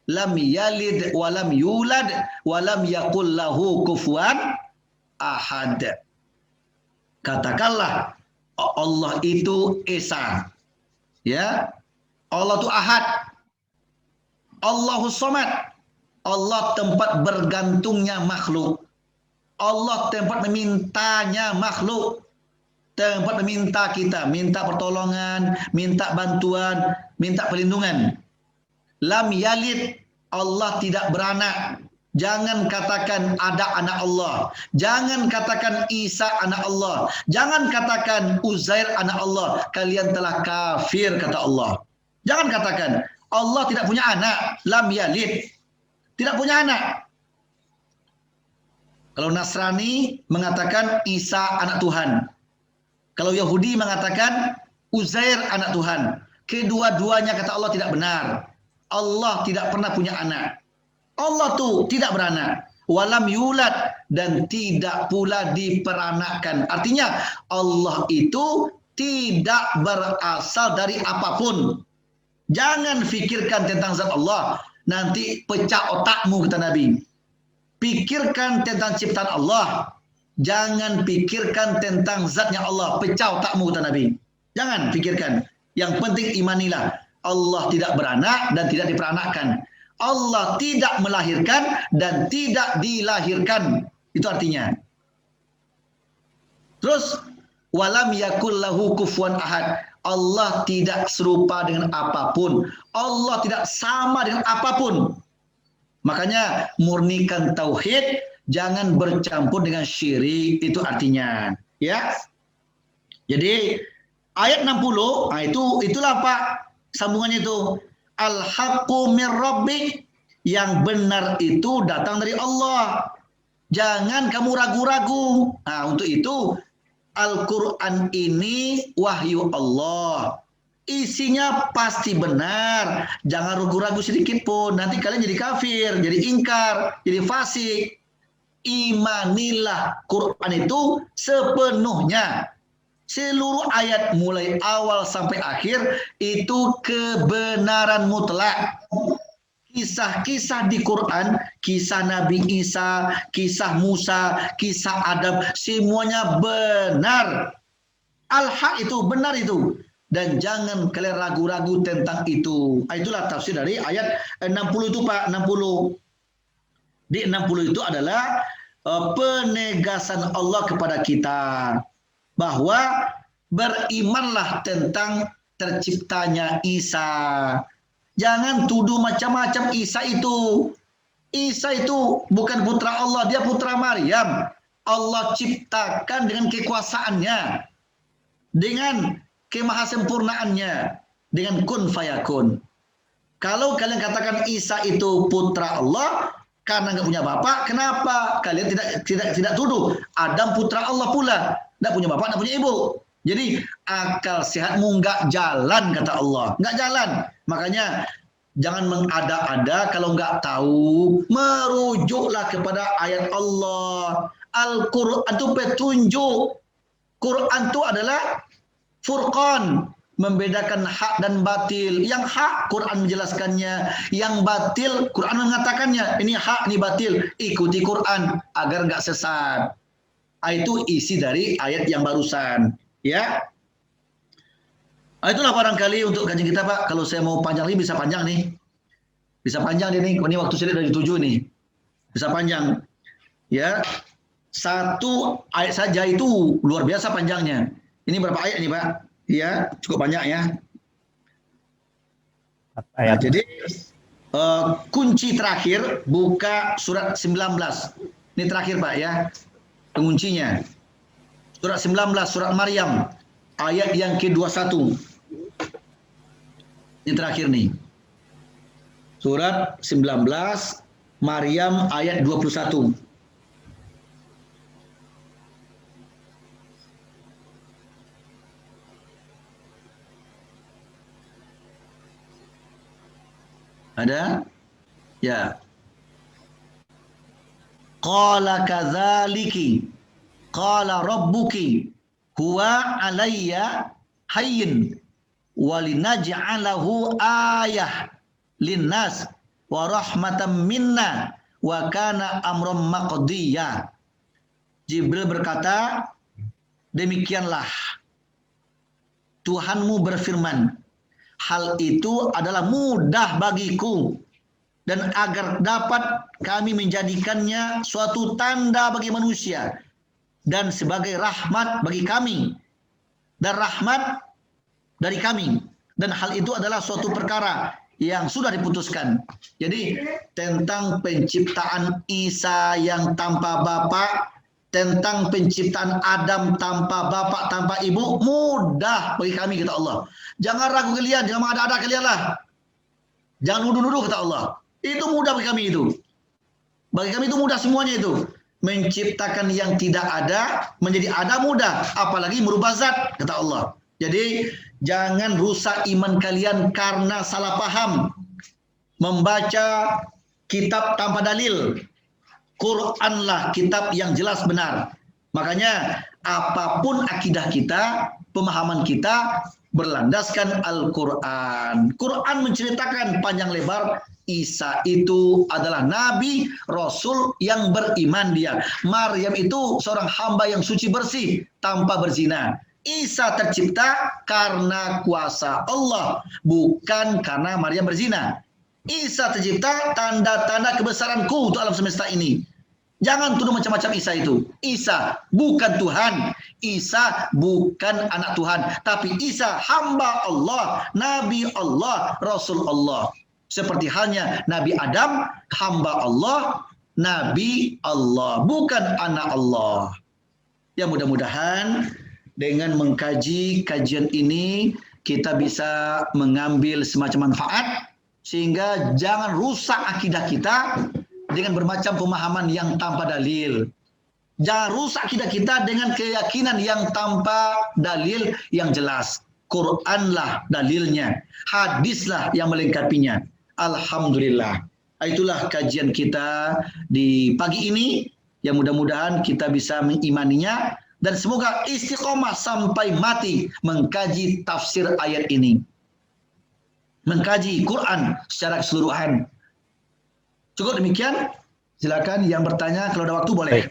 lam yalid wa lam yulad wa lam yakul lahu kufuwan ahad. Katakanlah Allah itu Esa. Ya. Allah itu ahad. Allahus samad. Allah tempat bergantungnya makhluk. Allah tempat memintanya makhluk. Tempat meminta kita, minta pertolongan, minta bantuan, minta perlindungan. Lam yalid, Allah tidak beranak. Jangan katakan ada anak Allah. Jangan katakan Isa anak Allah. Jangan katakan Uzair anak Allah. Kalian telah kafir kata Allah. Jangan katakan Allah tidak punya anak. Lam yalid. Tidak punya anak. Kalau Nasrani mengatakan Isa anak Tuhan. Kalau Yahudi mengatakan Uzair anak Tuhan. Kedua-duanya kata Allah tidak benar. Allah tidak pernah punya anak. Allah tuh tidak beranak. Walam yulad, dan tidak pula diperanakkan. Artinya Allah itu tidak berasal dari apapun. Jangan fikirkan tentang zat Allah. Nanti pecah otakmu kata Nabi. Pikirkan tentang ciptaan Allah. Jangan pikirkan tentang zatnya Allah, pecah otakmu kata Nabi. Jangan pikirkan. Yang penting imanilah. Allah tidak beranak dan tidak diperanakkan. Allah tidak melahirkan dan tidak dilahirkan. Itu artinya. Terus walam yakul lahu kufuwan ahad. Allah tidak serupa dengan apapun. Allah tidak sama dengan apapun. Makanya murnikan tauhid, jangan bercampur dengan syirik, itu artinya, ya. Jadi ayat 60, nah itulah Pak sambungannya itu. Al-haqqu mir rabbik, yang benar itu datang dari Allah. Jangan kamu ragu-ragu. Nah, untuk itu Al-Quran ini wahyu Allah. Isinya pasti benar. Jangan ragu-ragu sedikit pun. Nanti kalian jadi kafir, jadi ingkar, jadi fasik. Imanilah Quran itu sepenuhnya. Seluruh ayat mulai awal sampai akhir itu kebenaran mutlak. Kisah-kisah di Quran, kisah Nabi Isa, kisah Musa, kisah Adam, semuanya benar. Al-haq itu, benar itu. Dan jangan kalian ragu-ragu tentang itu. Itulah tafsir dari ayat 60 itu Pak, 60. Di 60 itu adalah penegasan Allah kepada kita. Bahwa berimanlah tentang terciptanya Isa. Jangan tuduh macam-macam Isa itu. Isa itu bukan putra Allah, dia putra Maryam. Allah ciptakan dengan kekuasaannya. Dengan kemahasempurnaannya. Dengan kun fayakun. Kalau kalian katakan Isa itu putra Allah karena nggak punya bapak, kenapa kalian tidak tuduh Adam putra Allah pula, nggak punya bapak, nggak punya ibu? Jadi akal sehatmu nggak jalan kata Allah, nggak jalan. Makanya jangan mengada-ada kalau nggak tahu, merujuklah kepada ayat Allah. Al-Quran itu petunjuk. Quran itu adalah furqan, membedakan hak dan batil. Yang hak Quran menjelaskannya, yang batil Quran mengatakannya. Ini hak, ini batil. Ikuti Quran agar nggak sesat. Itu isi dari ayat yang barusan. Ya, itulah barangkali untuk kajian kita Pak. Kalau saya mau panjang lagi bisa panjang nih, bisa panjang nih. Ini waktu saya dari 7 nih, bisa panjang. Ya, satu ayat saja itu luar biasa panjangnya. Ini berapa ayat nih Pak? Ya, cukup banyak ya. Nah, jadi kunci terakhir buka surat 19. Ini terakhir Pak ya, penguncinya. Surat 19, surat Maryam, ayat yang ke-21. Ini terakhir nih. Surat 19, Maryam ayat 21. Ada? Ya. Qala kadzaliki qala rabbuki huwa alayya hayyin walinaj'alahu ayah linnas wa rahmatan minna wa kana amran maqdiyya. Jibril berkata, demikianlah Tuhanmu berfirman, hal itu adalah mudah bagiku, dan agar dapat kami menjadikannya suatu tanda bagi manusia dan sebagai rahmat bagi kami dan rahmat dari kami, dan hal itu adalah suatu perkara yang sudah diputuskan. Jadi tentang penciptaan Isa yang tanpa bapak, tentang penciptaan Adam tanpa bapak, tanpa ibu, mudah bagi kami kata Allah. Jangan ragu kalian, jangan mengada-ada kalian lah. Jangan nuduh-nuduh kata Allah. Itu mudah bagi kami itu. Bagi kami itu mudah semuanya itu. Menciptakan yang tidak ada menjadi ada mudah, apalagi merubah zat kata Allah. Jadi jangan rusak iman kalian karena salah paham, membaca kitab tanpa dalil. Quranlah kitab yang jelas benar. Makanya apapun akidah kita, pemahaman kita berlandaskan Al-Quran. Quran menceritakan panjang lebar Isa itu adalah nabi, rasul yang beriman dia. Maryam itu seorang hamba yang suci bersih tanpa berzina. Isa tercipta karena kuasa Allah, bukan karena Maryam berzina. Isa tercipta tanda-tanda kebesaranku untuk alam semesta ini. Jangan tuduh macam-macam Isa itu. Isa bukan Tuhan. Isa bukan anak Tuhan. Tapi Isa hamba Allah, Nabi Allah, Rasul Allah. Seperti halnya Nabi Adam, hamba Allah, Nabi Allah, bukan anak Allah. Ya mudah-mudahan dengan mengkaji kajian ini kita bisa mengambil semacam manfaat sehingga jangan rusak akidah kita dengan bermacam pemahaman yang tanpa dalil. Jangan rusak akidah kita dengan keyakinan yang tanpa dalil yang jelas. Quranlah dalilnya, hadislah yang melengkapinya. Alhamdulillah. Itulah kajian kita di pagi ini. Yang mudah-mudahan kita bisa mengimaninya dan semoga istiqomah sampai mati mengkaji tafsir ayat ini. Mengkaji Quran secara keseluruhan. Cukup demikian. Silakan yang bertanya kalau ada waktu boleh.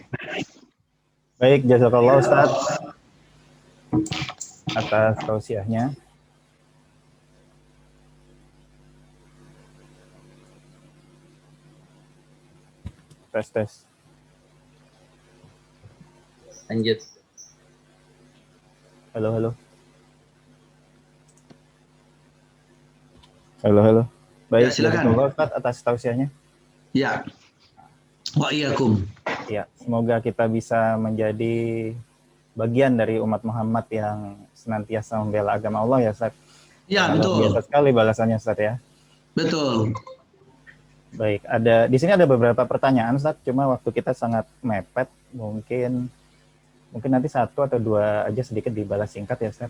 Baik, jazakallah Ustaz atas tausiahnya. Tes. Lanjut. Halo. Baik, Ya, silakan. jazakallah Ustaz atas tausiahnya. Ya. Wa'iyyakum. Ya, semoga kita bisa menjadi bagian dari umat Muhammad yang senantiasa membela agama Allah ya Ustaz. Ya, Luar betul. biasa sekali balasannya Ustaz ya. Betul. Baik, di sini ada beberapa pertanyaan Ustaz, cuma waktu kita sangat mepet, mungkin nanti satu atau dua aja sedikit dibalas singkat ya Ustaz.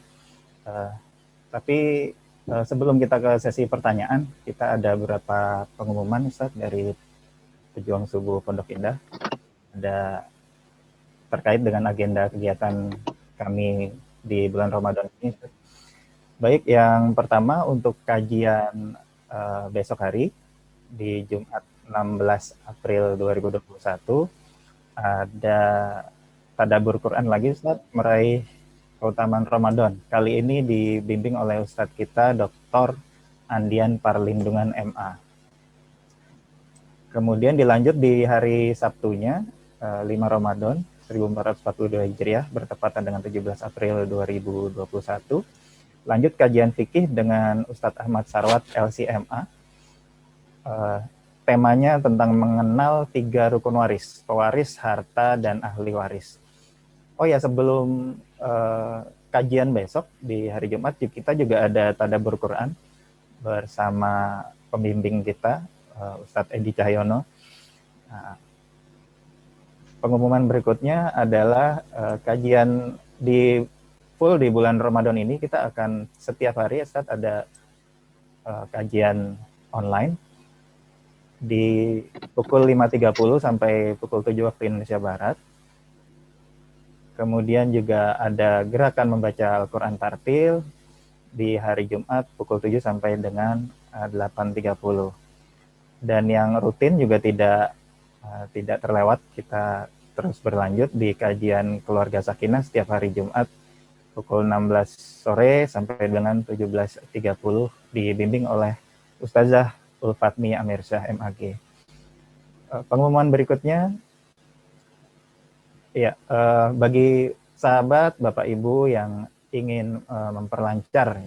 Tapi sebelum kita ke sesi pertanyaan, kita ada beberapa pengumuman Ustaz dari Pejuang Subuh Pondok Indah. Ada terkait dengan agenda kegiatan kami di bulan Ramadan ini. Baik, yang pertama untuk kajian besok hari di Jumat 16 April 2021 ada tadabbur Quran lagi Ustaz, meraih keutamaan Ramadan. Kali ini dibimbing oleh Ustadz kita Dr. Andian Parlindungan MA. Kemudian dilanjut di hari Sabtunya 5 Ramadan 1442 Hijriah bertepatan dengan 17 April 2021. Lanjut kajian fikih dengan Ustadz Ahmad Sarwat LCMA. Temanya tentang mengenal 3 rukun waris, pewaris, harta, dan ahli waris. Oh ya, sebelum kajian besok di hari Jumat, kita juga ada tadabbur Quran bersama pembimbing kita, Ustadz Edi Cahyono. Nah, pengumuman berikutnya adalah kajian di full di bulan Ramadan ini kita akan setiap hari Ustadz ada kajian online di pukul 5.30 sampai pukul 7 waktu Indonesia Barat. Kemudian juga ada gerakan membaca Al-Quran Tartil di hari Jumat pukul 7 sampai dengan 8.30. Dan yang rutin juga tidak terlewat, kita terus berlanjut di kajian Keluarga Sakinah setiap hari Jumat pukul 16 sore sampai dengan 17.30 dibimbing oleh Ustazah Ulfatmi Amirsyah MAG. Pengumuman berikutnya, ya bagi sahabat Bapak Ibu yang ingin memperlancar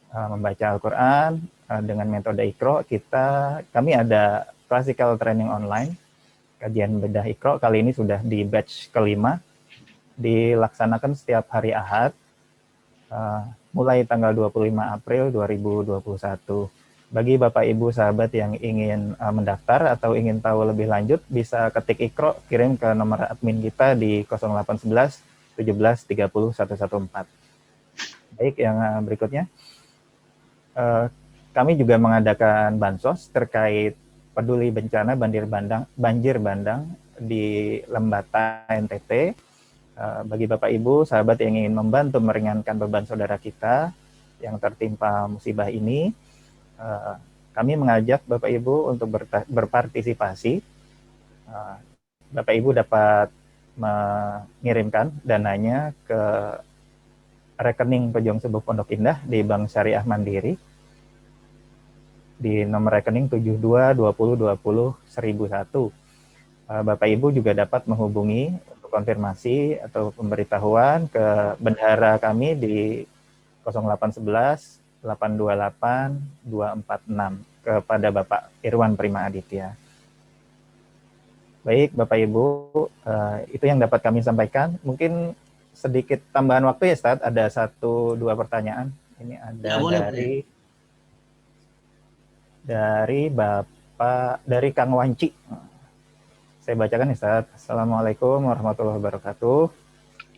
membaca Al-Quran dengan metode Iqra, kami ada classical training online, kajian bedah Iqra kali ini sudah di batch kelima, dilaksanakan setiap hari Ahad, mulai tanggal 25 April 2021. Bagi Bapak Ibu sahabat yang ingin mendaftar atau ingin tahu lebih lanjut, bisa ketik Iqra, kirim ke nomor admin kita di 0811 17 30 114. Baik, yang berikutnya, kami juga mengadakan bansos terkait peduli bencana banjir bandang di Lembata NTT. Bagi Bapak Ibu sahabat yang ingin membantu meringankan beban saudara kita yang tertimpa musibah ini, kami mengajak Bapak Ibu untuk berpartisipasi. Bapak Ibu dapat mengirimkan dananya ke rekening Pejuang Subuh Pondok Indah di Bank Syariah Mandiri di nomor rekening 7220201001. Bapak Ibu juga dapat menghubungi untuk konfirmasi atau pemberitahuan ke bendahara kami di 0811 828 246 kepada Bapak Irwan Prima Aditya. Baik Bapak Ibu, itu yang dapat kami sampaikan. Mungkin sedikit tambahan waktu ya Ustadz, ada 1-2 pertanyaan. Ini ada ya, dari Bapak, dari Kang Wanci. Saya bacakan Ustadz. Assalamualaikum warahmatullahi wabarakatuh.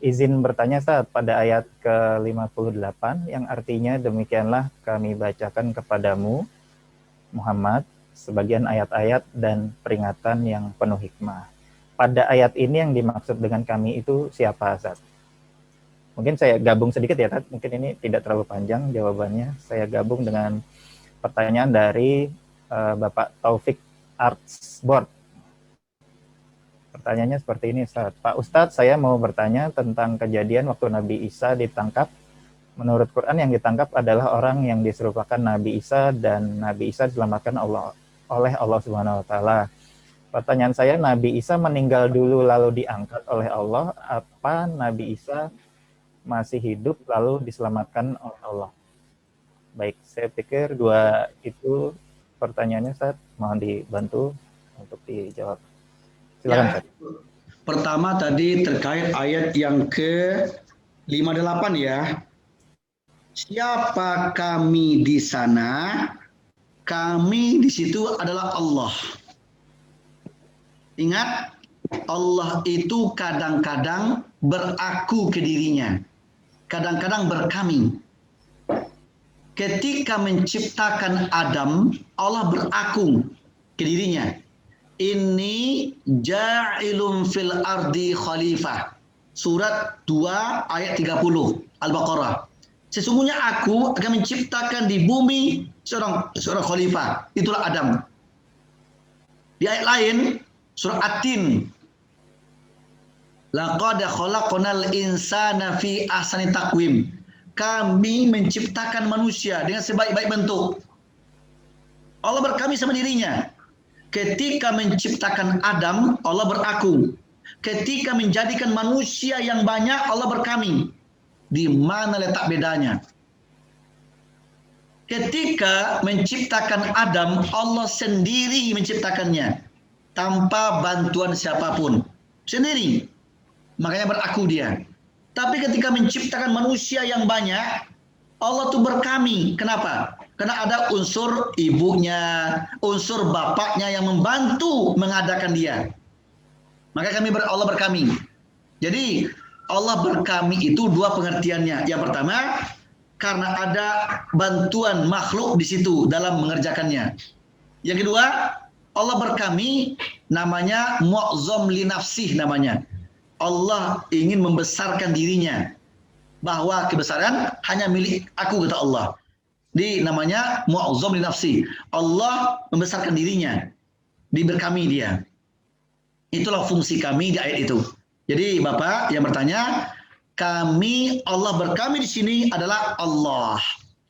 Izin bertanya Ustadz, pada ayat ke-58 yang artinya demikianlah kami bacakan kepadamu Muhammad sebagian ayat-ayat dan peringatan yang penuh hikmah. Pada ayat ini yang dimaksud dengan kami itu siapa Ustadz? Mungkin saya gabung sedikit ya Ustadz, mungkin ini tidak terlalu panjang jawabannya. Saya gabung dengan pertanyaan dari Bapak Taufik Artsboard. Pertanyaannya seperti ini Ustadz. Pak Ustadz, saya mau bertanya tentang kejadian waktu Nabi Isa ditangkap. Menurut Quran yang ditangkap adalah orang yang diserupakan Nabi Isa dan Nabi Isa diselamatkan oleh Allah Subhanahu wa taala. Pertanyaan saya, Nabi Isa meninggal dulu lalu diangkat oleh Allah, apa Nabi Isa masih hidup lalu diselamatkan oleh Allah? Baik, saya pikir 2 itu pertanyaannya Ustaz, mohon dibantu untuk dijawab. Silakan Ustaz. Pertama tadi terkait ayat yang ke-58 ya. Siapa kami di sana? Kami di situ adalah Allah. Ingat, Allah itu kadang-kadang beraku ke dirinya, kadang-kadang berkami. Ketika menciptakan Adam, Allah beraku ke dirinya. Ini ja'ilun fil ardi khalifah. Surat 2 ayat 30 Al-Baqarah. Sesungguhnya aku akan menciptakan di bumi seorang khalifah. Itulah Adam. Di ayat lain, surat At-Tin. Laqad khalaqnal insana fi ahsani taqwim. Kami menciptakan manusia dengan sebaik-baik bentuk. Allah berkami sama dirinya. Ketika menciptakan Adam, Allah beraku. Ketika menjadikan manusia yang banyak, Allah berkami. Di mana letak bedanya? Ketika menciptakan Adam, Allah sendiri menciptakannya. Tanpa bantuan siapapun. Sendiri. Makanya beraku dia. Tapi ketika menciptakan manusia yang banyak, Allah tuh berkami. Kenapa? Karena ada unsur ibunya, unsur bapaknya yang membantu mengadakan dia. Maka Allah berkami. Jadi Allah berkami itu 2 pengertiannya. Yang pertama, karena ada bantuan makhluk di situ dalam mengerjakannya. Yang kedua, Allah berkami namanya mu'azzam li nafsih namanya. Allah ingin membesarkan dirinya. Bahwa kebesaran hanya milik aku, kata Allah. Di namanya mu'azzam li nafsi. Allah membesarkan dirinya. Diberkami dia. Itulah fungsi kami di ayat itu. Jadi Bapak yang bertanya, kami, Allah berkami di sini adalah Allah.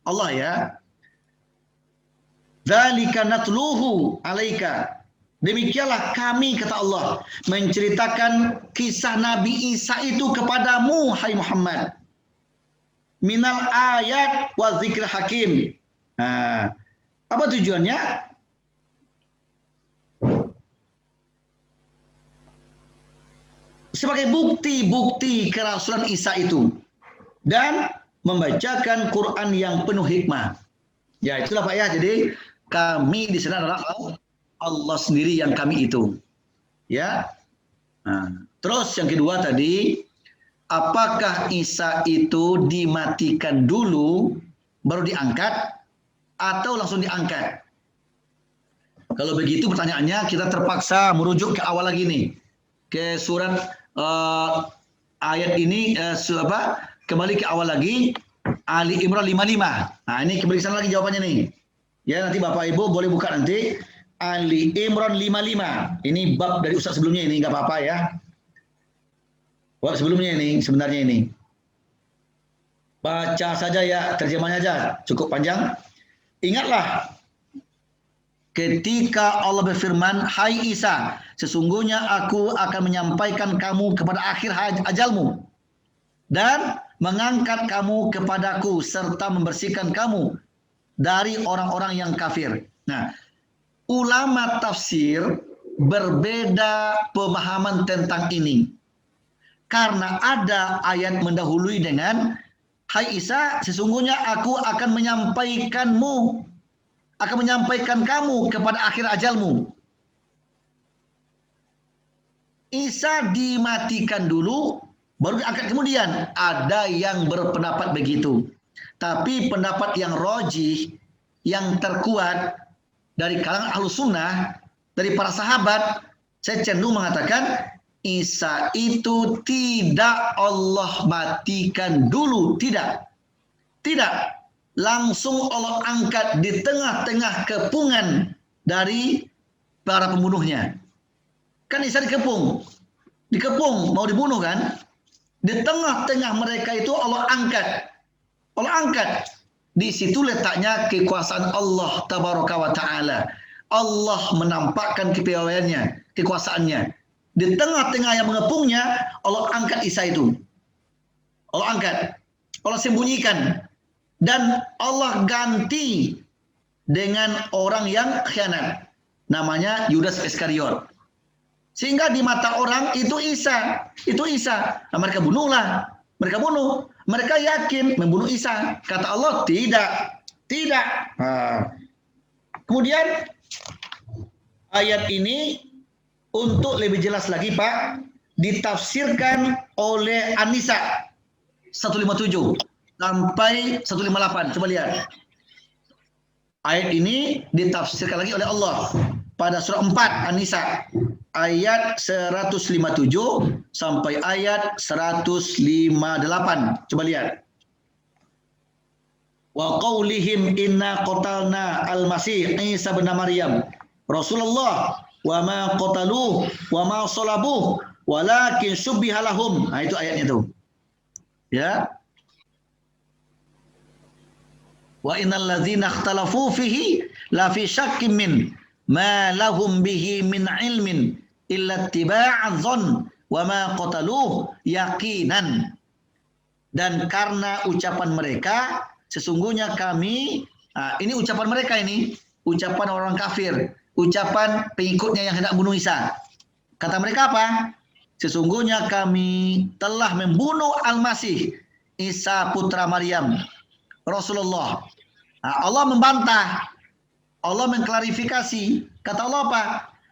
Allah ya. Dzalika natluhu alaika. Demikianlah kami, kata Allah, menceritakan kisah Nabi Isa itu kepadamu, hai Muhammad. Minal ayat wa zikr hakim. Nah, apa tujuannya? Sebagai bukti-bukti kerasulan Isa itu. Dan membacakan Quran yang penuh hikmah. Ya, itulah Pak ya. Jadi kami di sana adalah Allah sendiri yang kami itu. Ya. Nah, terus yang kedua tadi, apakah Isa itu dimatikan dulu baru diangkat atau langsung diangkat? Kalau begitu pertanyaannya kita terpaksa merujuk ke awal lagi nih. Ke surat ayat ini kembali ke awal lagi Ali Imran 55. Nah, ini kembali ke sana lagi jawabannya nih. Ya, nanti Bapak Ibu boleh buka nanti Ali Imran 55. Ini bab dari Ustaz sebelumnya ini, nggak apa-apa ya. Bab sebelumnya ini, sebenarnya ini. Baca saja ya, terjemahnya aja, cukup panjang. Ingatlah ketika Allah berfirman, "Hai Isa, sesungguhnya aku akan menyampaikan kamu kepada akhir ajalmu dan mengangkat kamu kepadaku serta membersihkan kamu dari orang-orang yang kafir." Nah, ulama tafsir berbeda pemahaman tentang ini. Karena ada ayat mendahului dengan, "Hai Isa, sesungguhnya aku akan menyampaikan kamu kepada akhir ajalmu." Isa dimatikan dulu, baru diangkat kemudian. Ada yang berpendapat begitu. Tapi pendapat yang rajih, yang terkuat dari kalangan Ahlus Sunnah, dari para sahabat, saya cenderung mengatakan Isa itu tidak Allah matikan dulu, tidak. Langsung Allah angkat di tengah-tengah kepungan dari para pembunuhnya. Kan Isa dikepung mau dibunuh kan? Di tengah-tengah mereka itu Allah angkat. Di situ letaknya kekuasaan Allah Tabaraka wa Ta'ala. Allah menampakkan kepiawaiannya, kekuasaannya. Di tengah-tengah yang mengepungnya, Allah angkat Isa itu. Allah angkat. Allah sembunyikan. Dan Allah ganti dengan orang yang khianat. Namanya Yudas Iskariot. Sehingga di mata orang itu Isa. Nah, mereka bunuh. Mereka yakin membunuh Isa. Kata Allah, tidak. Nah. Kemudian ayat ini untuk lebih jelas lagi Pak, ditafsirkan oleh An-Nisa 157 sampai 158. Coba lihat. Ayat ini ditafsirkan lagi oleh Allah pada surah 4 An-Nisa ayat 157 sampai ayat 158. Coba lihat. Wa qaulihim inna qatalna al-masih Isa bin Maryam Rasulullah wa ma qataluhu wa ma salabuhu walakin syubbiha lahum. Nah, itu ayatnya itu. Ya. Wa innal ladzina ikhtalafu fihi la fi syakkin min ma lahum bihi min ilmin illa ittiba'adh dhonn wa ma qataluhu yaqinan. Dan karena ucapan mereka, sesungguhnya kami, ini ucapan mereka ini, ucapan orang kafir, ucapan pengikutnya yang hendak bunuh Isa. Kata mereka apa? Sesungguhnya kami telah membunuh Al-Masih, Isa putra Maryam, Rasulullah. Nah, Allah membantah, Allah mengklarifikasi. Kata Allah apa?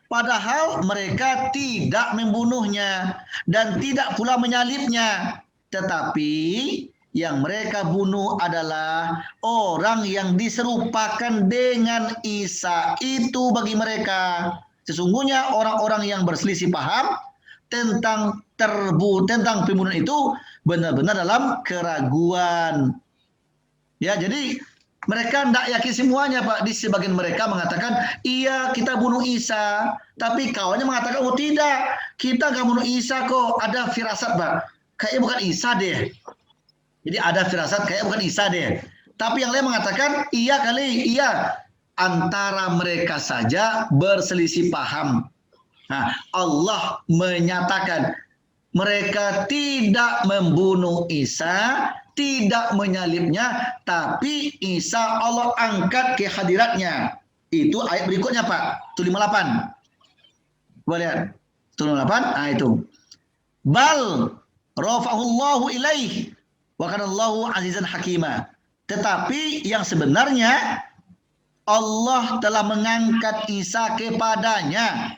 Padahal mereka tidak membunuhnya dan tidak pula menyalibnya. Tetapi yang mereka bunuh adalah orang yang diserupakan dengan Isa. Itu bagi mereka. Sesungguhnya orang-orang yang berselisih paham tentang pembunuhan itu benar-benar dalam keraguan. Ya, jadi mereka tidak yakin semuanya Pak. Di sebagian mereka mengatakan, iya kita bunuh Isa. Tapi kawannya mengatakan, oh tidak, kita nggak bunuh Isa kok. Ada firasat Pak. Kayaknya bukan Isa deh. Jadi ada firasat kayak bukan Isa deh. Tapi yang lain mengatakan iya kali, iya. Antara mereka saja berselisih paham. Nah, Allah menyatakan mereka tidak membunuh Isa, tidak menyalibnya, tapi Isa Allah angkat ke hadiratnya. Itu ayat berikutnya Pak, 58. Coba lihat. 58, nah itu. Bal rafa'ahullahu ilaih wa kanallahu azizan hakima. Tetapi yang sebenarnya Allah telah mengangkat Isa kepadanya.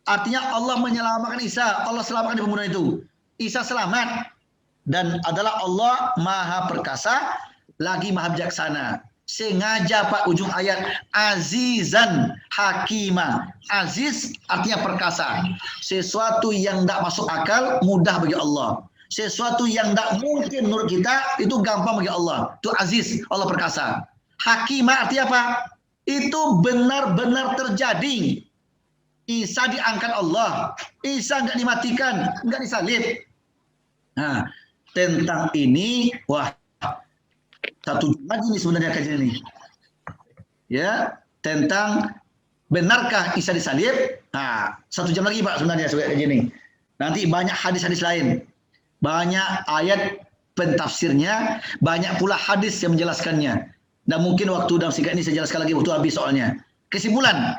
Artinya Allah menyelamatkan Isa, Allah selamatkan di pembunuhan itu. Isa selamat dan adalah Allah Maha Perkasa lagi Maha Bijaksana. Sengaja Pak ujung ayat azizan hakima. Aziz artinya perkasa. Sesuatu yang tidak masuk akal mudah bagi Allah. Sesuatu yang tidak mungkin menurut kita itu gampang bagi Allah. Itu aziz, Allah perkasa. Hakimah artinya apa? Itu benar-benar terjadi. Isa diangkat Allah, Isa nggak dimatikan, nggak disalib. Nah, tentang ini, wah, 1 jam lagi nih sebenarnya kajian ini. Ya, tentang benarkah Isa disalib? Nah, 1 jam lagi Pak sebenarnya kajian ini. Nanti banyak hadis-hadis lain, banyak ayat pentafsirnya, banyak pula hadis yang menjelaskannya. Dan mungkin waktu dalam singkat ini saya jelaskan lagi waktu habis soalnya. Kesimpulannya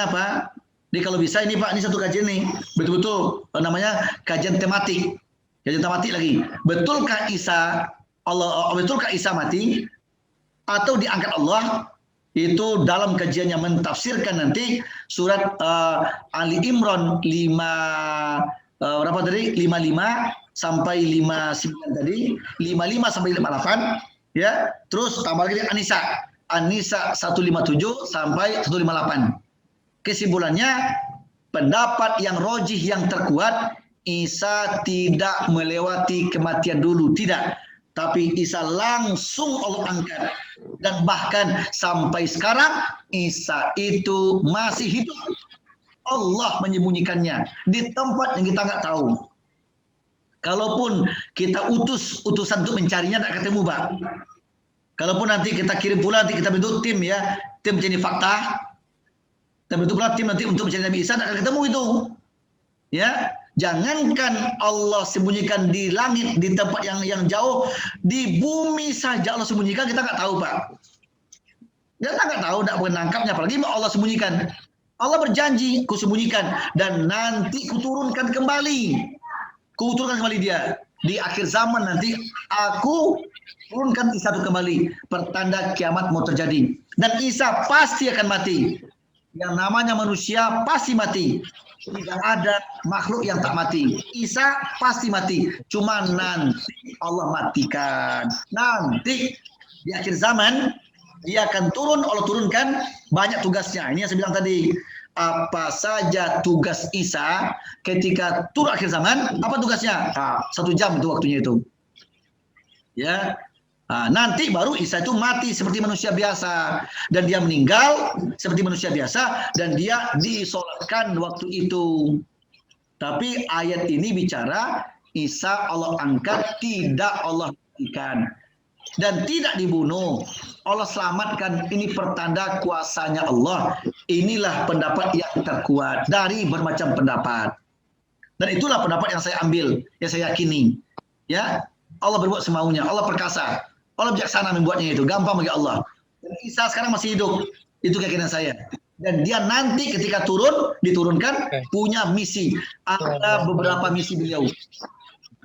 apa? Jadi kalau bisa ini Pak, ini satu kajian nih, betul-betul namanya kajian tematik. Kajian tematik lagi. Betulkah Isa mati atau diangkat Allah? Itu dalam kajiannya mentafsirkan nanti surat Ali Imran 55 sampai 59 tadi, 55 sampai 58 ya. Terus tambah lagi An-Nisa 157 sampai 158. Kesimpulannya, pendapat yang rojih yang terkuat, Isa tidak melewati kematian dulu, tidak. Tapi Isa langsung Allah angkat. Dan bahkan sampai sekarang, Isa itu masih hidup. Allah menyembunyikannya di tempat yang kita nggak tahu. Kalaupun kita utusan untuk mencarinya, tidak ketemu, Pak. Kalaupun nanti kita kirim pula, nanti kita bentuk tim ya, tim jadi fakta. Dan bentuk pula tim nanti untuk mencari Nabi Isa, tidak akan ketemu itu. Ya, jangankan Allah sembunyikan di langit, di tempat yang jauh, di bumi saja Allah sembunyikan, kita nggak tahu Pak. Kita nggak tahu, tidak menangkapnya, apalagi Allah sembunyikan. Allah berjanji, kusembunyikan dan nanti kuturunkan kembali. Kuturunkan kembali dia di akhir zaman nanti. Aku turunkan Isa itu kembali, pertanda kiamat mau terjadi. Dan Isa pasti akan mati. Yang namanya manusia pasti mati. Tidak ada makhluk yang tak mati. Isa pasti mati. Cuma nanti Allah matikan. Nanti di akhir zaman dia akan turun, Allah turunkan banyak tugasnya. Ini yang saya bilang tadi. Apa saja tugas Isa ketika turun akhir zaman? Apa tugasnya? 1 jam itu waktunya itu. Ya. Nah, nanti baru Isa itu mati seperti manusia biasa dan dia meninggal seperti manusia biasa dan dia disolatkan waktu itu. Tapi ayat ini bicara Isa Allah angkat, tidak Allah matikan dan tidak dibunuh. Allah selamatkan, ini pertanda kuasanya Allah. Inilah pendapat yang terkuat dari bermacam pendapat. Dan itulah pendapat yang saya ambil, yang saya yakini. Ya, Allah berbuat semaunya, Allah perkasa. Allah bijaksana membuatnya itu, gampang bagi Allah. Dan Isa sekarang masih hidup, itu keyakinan saya. Dan dia nanti ketika diturunkan, punya misi. Ada beberapa misi beliau.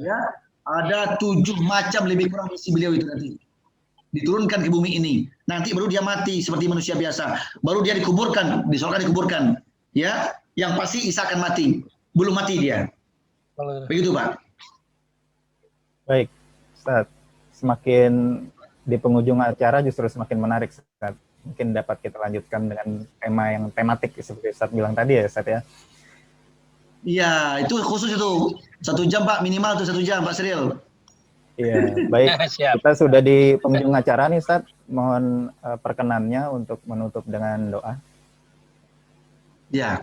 Ya, ada 7 macam lebih kurang misi beliau itu nanti. Diturunkan ke bumi ini. Nanti baru dia mati seperti manusia biasa. Baru dia dikuburkan, disolatkan dikuburkan. Ya, yang pasti Isa akan mati. Belum mati dia. Begitu, Pak. Baik, Ustaz. Semakin di penghujung acara justru semakin menarik, Ustaz. Mungkin dapat kita lanjutkan dengan tema yang tematik seperti Ustaz bilang tadi ya, Ustaz ya. Iya, itu khusus itu. 1 jam, Pak, minimal tuh 1 jam, Pak Sril. Iya, baik. Kita sudah di penghujung acara nih, Ustaz. Mohon perkenannya untuk menutup dengan doa. Ya.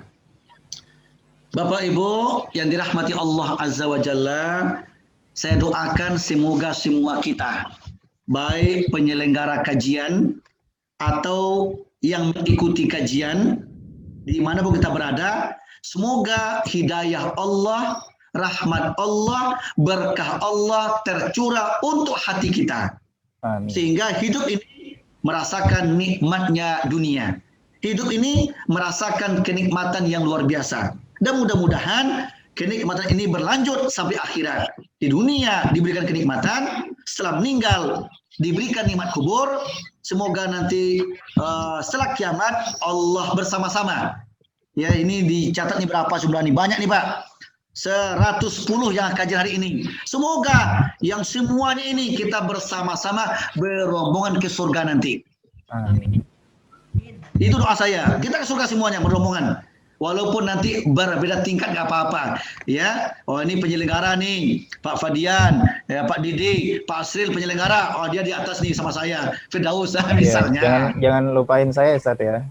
Bapak Ibu yang dirahmati Allah Azza wa Jalla, saya doakan semoga semua kita, baik penyelenggara kajian atau yang mengikuti kajian, dimanapun kita berada, semoga hidayah Allah, rahmat Allah, berkah Allah tercurah untuk hati kita. Amin. Sehingga hidup ini merasakan nikmatnya dunia. Hidup ini merasakan kenikmatan yang luar biasa. Dan mudah-mudahan kenikmatan ini berlanjut sampai akhirat. Di dunia diberikan kenikmatan, setelah meninggal diberikan nikmat kubur. Semoga nanti setelah kiamat Allah bersama-sama. Ya, ini dicatat nih berapa jumlah nih? Banyak nih, Pak. 110 yang kajian hari ini. Semoga yang semuanya ini kita bersama-sama berombongan ke surga nanti. Amin. Itu doa saya. Kita ke surga semuanya berombongan. Walaupun nanti berbeda tingkat nggak apa-apa, ya. Oh ini penyelenggara nih, Pak Fadian, ya, Pak Didi, Pak Asril penyelenggara. Oh dia di atas nih sama saya, Firdaus Iya, misalnya. jangan lupain saya Ustadz ya.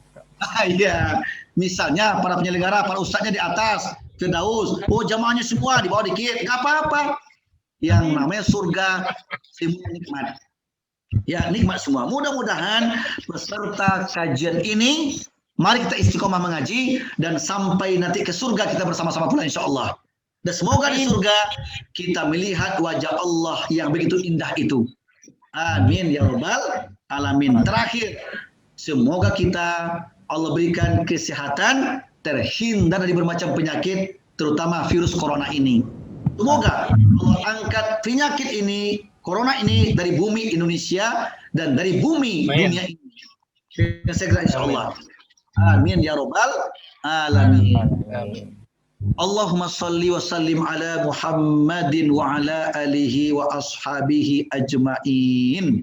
Iya, misalnya para penyelenggara, para ustadznya di atas, Firdaus. Oh jamaahnya semua di bawah dikit, nggak apa-apa. Yang namanya surga semua nikmat. Ya nikmat semua. Mudah-mudahan peserta kajian ini mari kita istiqomah mengaji dan sampai nanti ke surga kita bersama-sama pula insya Allah. Dan semoga di surga kita melihat wajah Allah yang begitu indah itu. Amin ya rabbal alamin. Terakhir, semoga kita Allah berikan kesehatan, terhindar dari bermacam penyakit, terutama virus corona ini. Semoga Allah angkat penyakit ini, corona ini dari bumi Indonesia dan dari bumi dunia ini. Dengan segera insya Allah. Amin ya rabbal alamin. Allahumma salli wa sallim ala Muhammadin wa ala alihi wa ashabihi ajma'in.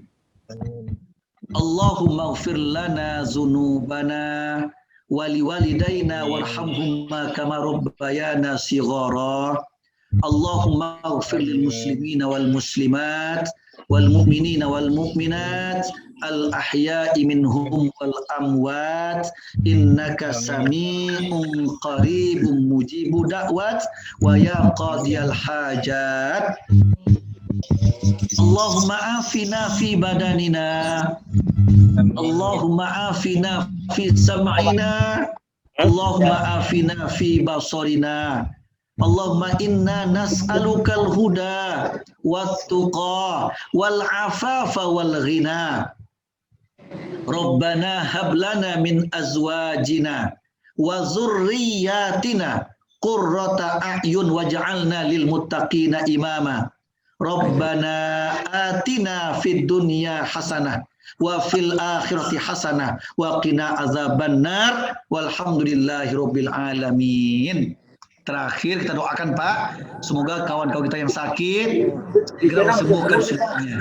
Allahumma ighfir lana dzunubana wa liwalidayna warhamhuma kama rabbayana shighara. Allahumma ighfir lil muslimina wal muslimat wal mu'minina wal mu'minat al ahya'i minhum wal amwat innaka sami'un qaribun mujibu da'wat wa ya qadiyal hajat. Allahumma afina fi badanina, Allahumma afina fi sam'ina, Allahumma afina fi basarina. Allahumma inna nas'alukal huda wat tuqa wal afafa wal ghina. Rabbana hab lana min azwajina wa dzurriyyatina qurrata a'yun waj'alna lil muttaqina imama. Rabbana atina fid dunya hasanah wa fil akhirati hasanah wa qina azabannar walhamdulillahi rabbil alamin. Terakhir kita doakan Pak, semoga kawan-kawan kita yang sakit segera disembuhkan semuanya.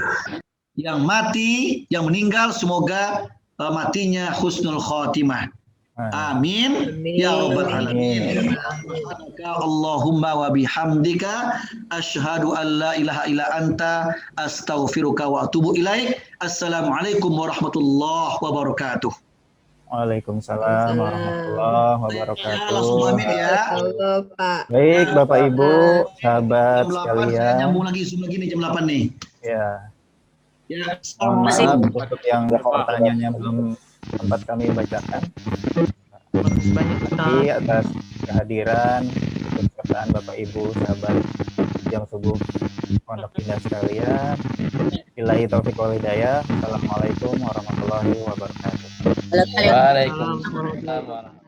Yang mati, yang meninggal semoga matinya husnul khotimah. Amin ya rabbal alamin. Allahumma wa bihamdika asyhadu an la ilaha illa anta astaghfiruka wa atubu ilaik. Assalamualaikum warahmatullahi wabarakatuh. Waalaikumsalam warahmatullahi wabarakatuh. Langsung pamit ya. Baik Bapak Ibu, sahabat sekalian. Nyambung lagi Zoom lagi nih jam 8 nih. Ya. Ya, Maaf untuk yang pertanyaannya belum sempat kami bacakan. Tapi atas kehadiran kesertaan Bapak Ibu, sahabat Jam Subuh Pondok Indah sekalian. Billahi taufiq wal hidayah. Assalamualaikum warahmatullahi wabarakatuh. Waalaikumsalam warahmatullahi wabarakatuh.